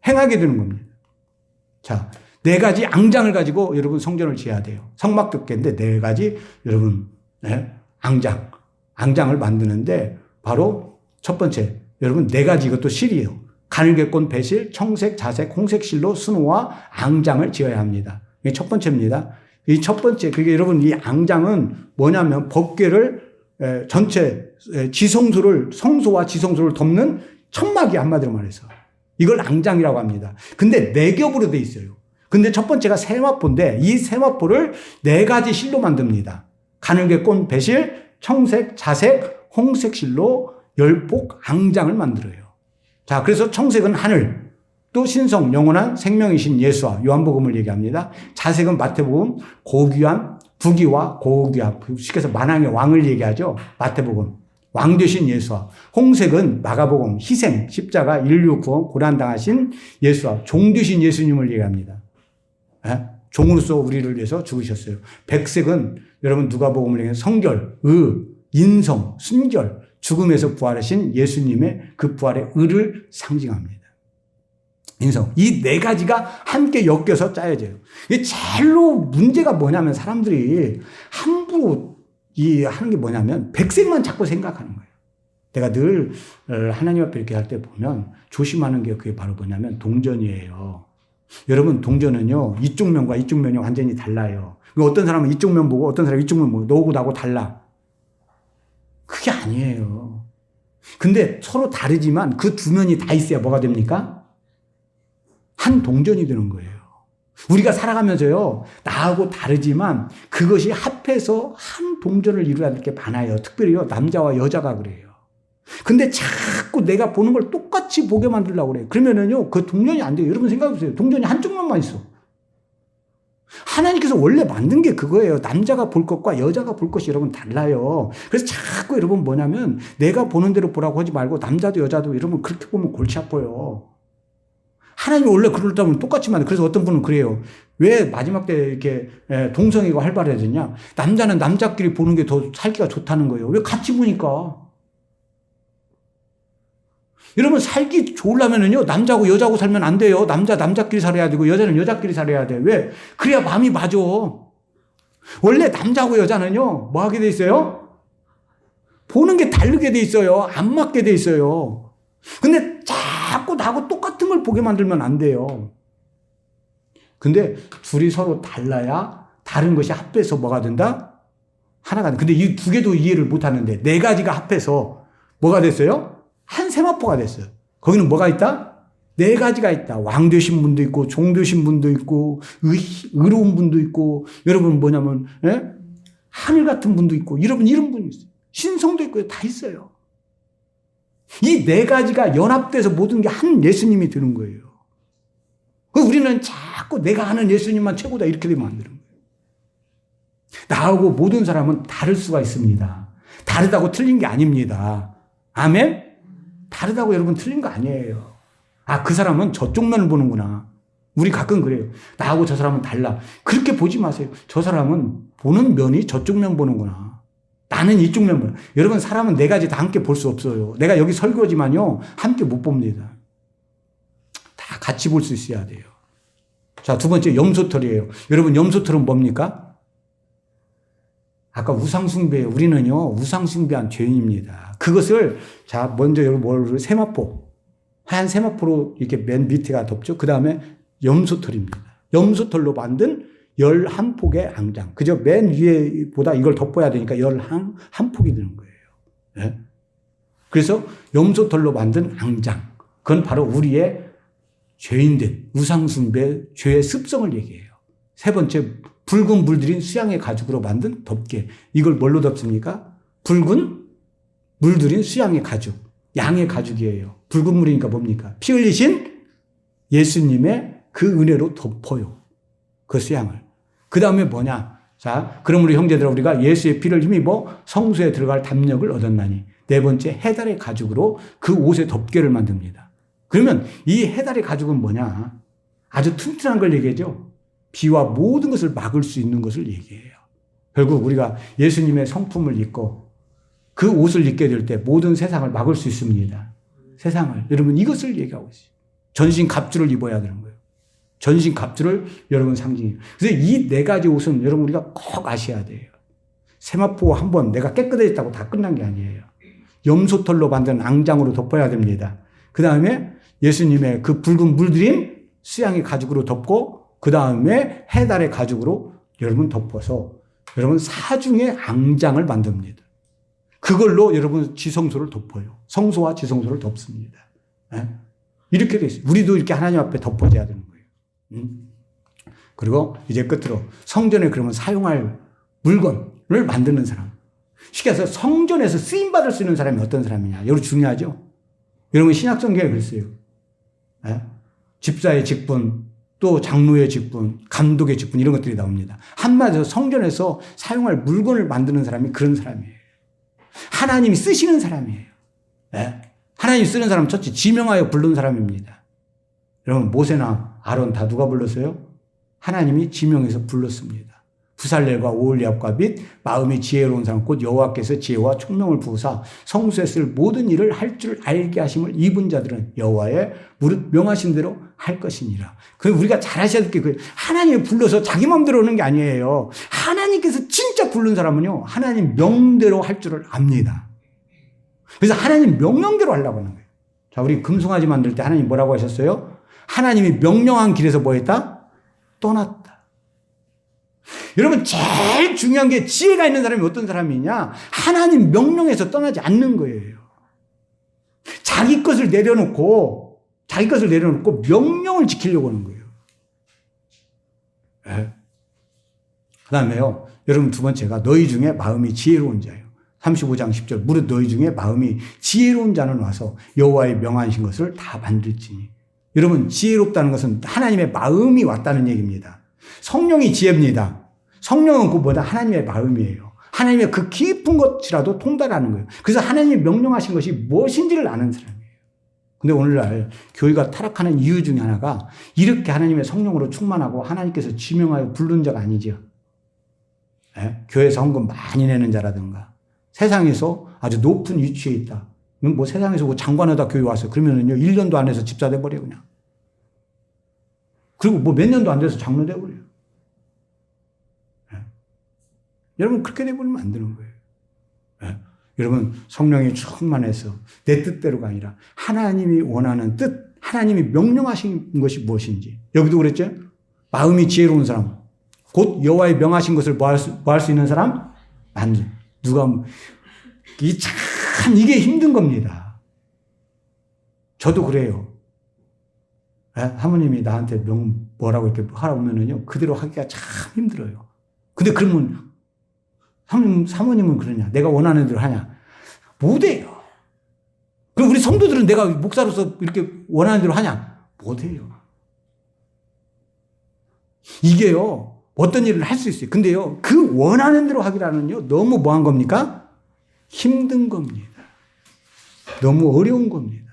행하게 되는 겁니다. 자, 4가지 앙장을 가지고 여러분 성전을 지어야 돼요. 성막도 깼는데 4가지 여러분 앙장을 만드는데 바로 첫 번째 여러분 4가지 이것도 실이에요. 가늘게꼰 배실, 청색, 자색, 홍색실로 순호와 앙장을 지어야 합니다. 이게 첫 번째입니다. 이 첫 번째 그게 여러분 이 앙장은 뭐냐면 법궤를 전체 지성소를 성소와 지성소를 덮는 천막이 한마디로 말해서 이걸 앙장이라고 합니다. 근데 4겹으로 돼 있어요. 근데 첫 번째가 세마포인데 이 세마포를 4가지 실로 만듭니다. 가늘게꼰 배실, 청색, 자색, 홍색 실로 10폭 앙장을 만들어요. 자, 그래서 청색은 하늘, 또 신성, 영원한 생명이신 예수와 요한복음을 얘기합니다. 자색은 마태복음, 고귀한 부귀와 고귀한, 쉽게 해서 만왕의 왕을 얘기하죠. 마태복음. 왕 되신 예수와 홍색은 마가복음, 희생, 십자가, 인류 구원, 고난당하신 예수와 종 되신 예수님을 얘기합니다. 종으로서 우리를 위해서 죽으셨어요. 백색은 여러분 누가복음을 얘기하면 성결, 인성, 순결, 죽음에서 부활하신 예수님의 그 부활의 의를 상징합니다. 인성. 이 4가지가 함께 엮여서 짜여져요. 이게 제일로 문제가 뭐냐면 사람들이 함부로 하는 게 뭐냐면 백색만 자꾸 생각하는 거예요. 내가 늘 하나님 앞에 이렇게 할 때 보면 조심하는 게 그게 바로 뭐냐면 동전이에요. 여러분 동전은요 이쪽 면과 이쪽 면이 완전히 달라요. 어떤 사람은 이쪽 면 보고 어떤 사람은 이쪽 면 보고 너하고 나하고 달라. 그게 아니에요. 근데 서로 다르지만 그 2면이 다 있어야 뭐가 됩니까? 한 동전이 되는 거예요. 우리가 살아가면서요 나하고 다르지만 그것이 합해서 한 동전을 이루어야 될 게 많아요. 특별히요 남자와 여자가 그래요. 근데 자꾸 내가 보는 걸 똑같이 보게 만들려고 그래요. 그러면은요 그 동전이 안 돼요. 여러분 생각해보세요. 동전이 한쪽만 있어. 하나님께서 원래 만든 게 그거예요. 남자가 볼 것과 여자가 볼 것이 여러분 달라요. 그래서 자꾸 여러분 뭐냐면 내가 보는 대로 보라고 하지 말고 남자도 여자도 여러분 그렇게 보면 골치 아파요. 하나님이 원래 그러려면 똑같이 만들어요. 그래서 어떤 분은 그래요. 왜 마지막 때 이렇게 동성애가 활발해졌냐? 남자는 남자끼리 보는 게 더 살기가 좋다는 거예요. 왜 같이 보니까? 여러분 살기 좋으려면은요 남자고 여자고 살면 안 돼요. 남자끼리 살아야 되고 여자는 여자끼리 살아야 돼. 왜? 그래야 마음이 맞아. 원래 남자고 여자는요 뭐 하게 돼 있어요? 보는 게 다르게 돼 있어요. 안 맞게 돼 있어요. 근데 자꾸 나하고 똑같은 걸 보게 만들면 안 돼요. 근데 둘이 서로 달라야 다른 것이 합해서 뭐가 된다? 하나가 된다. 근데 이 2개도 이해를 못 하는데 4가지가 합해서 뭐가 됐어요? 한 세마포가 됐어요. 거기는 뭐가 있다? 4가지가 있다. 왕 되신 분도 있고 종 되신 분도 있고 의로운 분도 있고 여러분 뭐냐면 하늘 같은 분도 있고 여러분 이런 분이 있어요. 신성도 있고 다 있어요. 이 4가지가 연합돼서 모든 게 한 예수님이 되는 거예요. 우리는 자꾸 내가 아는 예수님만 최고다 이렇게 되면 안 되는 거예요. 나하고 모든 사람은 다를 수가 있습니다. 다르다고 틀린 게 아닙니다. 아멘? 다르다고 여러분 틀린 거 아니에요. 그 사람은 저쪽 면을 보는구나. 우리 가끔 그래요. 나하고 저 사람은 달라. 그렇게 보지 마세요. 저 사람은 보는 면이 저쪽 면 보는구나. 나는 이쪽 면 보는. 여러분 사람은 4가지 다 함께 볼 수 없어요. 내가 여기 설교지만요 함께 못 봅니다. 다 같이 볼 수 있어야 돼요. 자, 2번째 염소털이에요. 여러분 염소털은 뭡니까? 아까 우상숭배예요. 우리는요 우상숭배한 죄인입니다. 그것을 자 먼저 여러분 세마포 하얀 세마포로 이렇게 맨 밑에가 덮죠. 그 다음에 염소털입니다. 염소털로 만든 11폭의 앙장. 그저 맨 위에보다 이걸 덮어야 되니까 11폭이 되는 거예요. 네? 그래서 염소털로 만든 앙장. 그건 바로 우리의 죄인된 우상숭배 죄의 습성을 얘기해요. 3번째 붉은 물들인 수양의 가죽으로 만든 덮개. 이걸 뭘로 덮습니까? 붉은 물들인 수양의 가죽. 양의 가죽이에요. 붉은 물이니까 뭡니까? 피 흘리신 예수님의 그 은혜로 덮어요. 그 수양을. 그 다음에 뭐냐? 자, 그러므로 형제들아 우리가 예수의 피를 힘입어 성소에 들어갈 담력을 얻었나니. 4번째 해달의 가죽으로 그 옷의 덮개를 만듭니다. 그러면 이 해달의 가죽은 뭐냐? 아주 튼튼한 걸 얘기하죠. 비와 모든 것을 막을 수 있는 것을 얘기해요. 결국 우리가 예수님의 성품을 입고 그 옷을 입게 될 때 모든 세상을 막을 수 있습니다. 세상을. 여러분 이것을 얘기하고 있어요. 전신 갑주를 입어야 되는 거예요. 전신 갑주를 여러분 상징해요. 그래서 이 네 가지 옷은 여러분 우리가 꼭 아셔야 돼요. 세마포 한번 내가 깨끗해졌다고 다 끝난 게 아니에요. 염소털로 만든 앙장으로 덮어야 됩니다. 그 다음에 예수님의 그 붉은 물들인 수양의 가죽으로 덮고 그 다음에 해달의 가죽으로 여러분 덮어서 여러분 사중의 앙장을 만듭니다. 그걸로 여러분 지성소를 덮어요. 성소와 지성소를 덮습니다. 네? 이렇게 돼 있어요. 우리도 이렇게 하나님 앞에 덮어져야 되는 거예요. 그리고 이제 끝으로 성전에 그러면 사용할 물건을 만드는 사람. 쉽게 해서 성전에서 쓰임받을 수 있는 사람이 어떤 사람이냐. 여러분 중요하죠. 여러분 신약성경에 그랬어요. 네? 집사의 직분, 또 장로의 직분, 감독의 직분 이런 것들이 나옵니다. 한마디로 성전에서 사용할 물건을 만드는 사람이 그런 사람이에요. 하나님이 쓰시는 사람이에요. 네? 하나님이 쓰는 사람 첫째 지명하여 부른 사람입니다. 여러분 모세나 아론 다 누가 불렀어요? 하나님이 지명해서 불렀습니다. 부살렐과 오홀리압과 및 마음이 지혜로운 사람 곧 여호와께서 지혜와 총명을 부으사 성소에 쓸 모든 일을 할 줄 알게 하심을 입은 자들은 여호와의 무릇 명하신 대로 할 것이니라. 그 우리가 잘 하셔야 될 게 하나님이 불러서 자기 마음대로 하는 게 아니에요. 하나님께서 진짜 부른 사람은요 하나님 명대로 할 줄을 압니다. 그래서 하나님 명령대로 하려고 하는 거예요. 자, 우리 금송아지 만들 때 하나님 뭐라고 하셨어요? 하나님이 명령한 길에서 뭐 했다? 떠났다. 여러분 제일 중요한 게 지혜가 있는 사람이 어떤 사람이냐? 하나님 명령에서 떠나지 않는 거예요. 자기 것을 내려놓고 명령을 지키려고 하는 거예요. 네. 그 다음에요. 여러분 두 번째가 너희 중에 마음이 지혜로운 자예요. 35장 10절 무릇 너희 중에 마음이 지혜로운 자는 와서 여호와의 명하신 것을 다 만들지니. 여러분 지혜롭다는 것은 하나님의 마음이 왔다는 얘기입니다. 성령이 지혜입니다. 성령은 그보다 하나님의 마음이에요. 하나님의 그 깊은 것이라도 통달하는 거예요. 그래서 하나님이 명령하신 것이 무엇인지를 아는 사람이에요. 근데 오늘날 교회가 타락하는 이유 중에 하나가 이렇게 하나님의 성령으로 충만하고 하나님께서 지명하여 부른 자가 아니죠. 네? 교회에서 헌금 많이 내는 자라든가 세상에서 아주 높은 위치에 있다. 뭐 세상에서 뭐 장관하다 교회 와서 그러면은요 1년도 안 해서 집사 돼버려요 그냥. 그리고 뭐 몇 년도 안 돼서 장로 돼버려요. 네? 여러분 그렇게 돼버리면 안 되는 거예요. 네? 여러분 성령이 충만해서 내 뜻대로가 아니라 하나님이 원하는 뜻, 하나님이 명령하신 것이 무엇인지. 여기도 그랬죠. 마음이 지혜로운 사람, 곧 여호와의 명하신 것을 뭐 할 수 있는 사람? 누가 이게 힘든 겁니다. 저도 그래요. 사모님이 나한테 뭐라고 이렇게 하라고 하면은요, 그대로 하기가 참 힘들어요. 근데 그러면, 사모님은 그러냐? 내가 원하는 대로 하냐? 못해요. 그럼 우리 성도들은 내가 목사로서 이렇게 원하는 대로 하냐? 못해요. 이게요, 어떤 일을 할 수 있어요. 근데요, 그 원하는 대로 하기라는요, 너무 뭐한 겁니까? 힘든 겁니다. 너무 어려운 겁니다.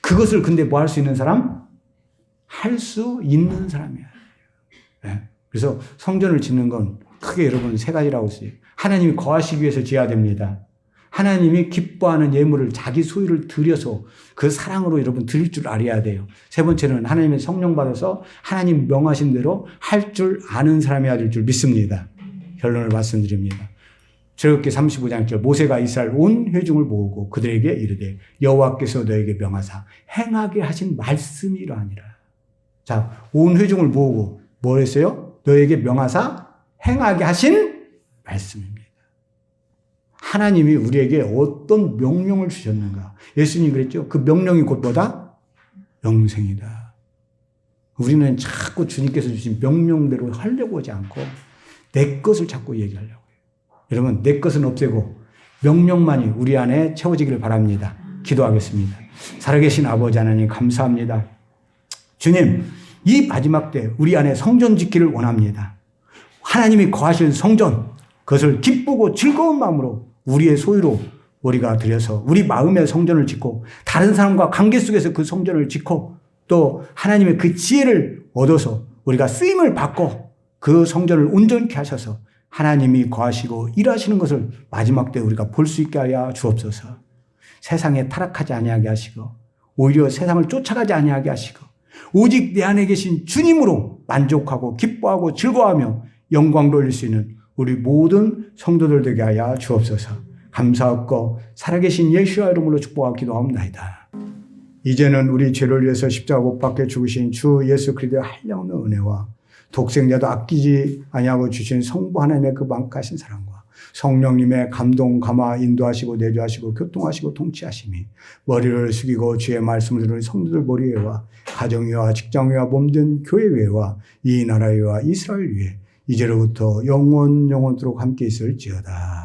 그것을 근데 뭐 할 수 있는 사람? 할 수 있는 사람이야. 네. 그래서 성전을 짓는 건 크게 여러분 세 가지라고 써요. 하나님이 거하시기 위해서 지어야 됩니다. 하나님이 기뻐하는 예물을 자기 소유를 들여서 그 사랑으로 여러분 드릴 줄 알아야 돼요. 세 번째는 하나님의 성령 받아서 하나님 명하신 대로 할 줄 아는 사람이어야 될 줄 믿습니다. 결론을 말씀드립니다. 출애굽기 35장 1절 모세가 이스라엘 온 회중을 모으고 그들에게 이르되 여호와께서 너에게 명하사 행하게 하신 말씀이 이러하니라. 자, 온 회중을 모으고 뭘 했어요? 너에게 명하사 행하게 하신 말씀입니다. 하나님이 우리에게 어떤 명령을 주셨는가? 예수님이 그랬죠. 그 명령이 곧 뭐다? 영생이다. 우리는 자꾸 주님께서 주신 명령대로 하려고 하지 않고 내 것을 자꾸 얘기하려고 해요. 여러분, 내 것은 없애고 명령만이 우리 안에 채워지기를 바랍니다. 기도하겠습니다. 살아계신 아버지 하나님 감사합니다. 주님, 이 마지막 때 우리 안에 성전 짓기를 원합니다. 하나님이 거하실 성전, 그것을 기쁘고 즐거운 마음으로 우리의 소유로 우리가 드려서 우리 마음의 성전을 짓고 다른 사람과 관계 속에서 그 성전을 짓고 또 하나님의 그 지혜를 얻어서 우리가 쓰임을 받고 그 성전을 온전케 하셔서 하나님이 거하시고 일하시는 것을 마지막 때 우리가 볼 수 있게 하여 주옵소서. 세상에 타락하지 아니하게 하시고 오히려 세상을 쫓아가지 아니하게 하시고 오직 내 안에 계신 주님으로 만족하고 기뻐하고 즐거워하며 영광 돌릴 수 있는 우리 모든 성도들 되게 하여 주옵소서. 감사하고 살아계신 예수와 이름으로 축복하고 기도합니다. 이제는 우리 죄를 위해서 십자가 못 박혀 죽으신 주 예수 그리스도의 한량없는 은혜와 독생자도 아끼지 아니하고 주신 성부 하나님의 그 만가신 사랑과 성령님의 감동, 감화, 인도하시고 내주하시고 교통하시고 통치하심이 머리를 숙이고 주의 말씀을 들은 성도들 머리 위와 가정 위와 직장 위와 몸된 교회 위와 이 나라 위와 이스라엘 위에 이제로부터 영원토록 함께 있을지어다.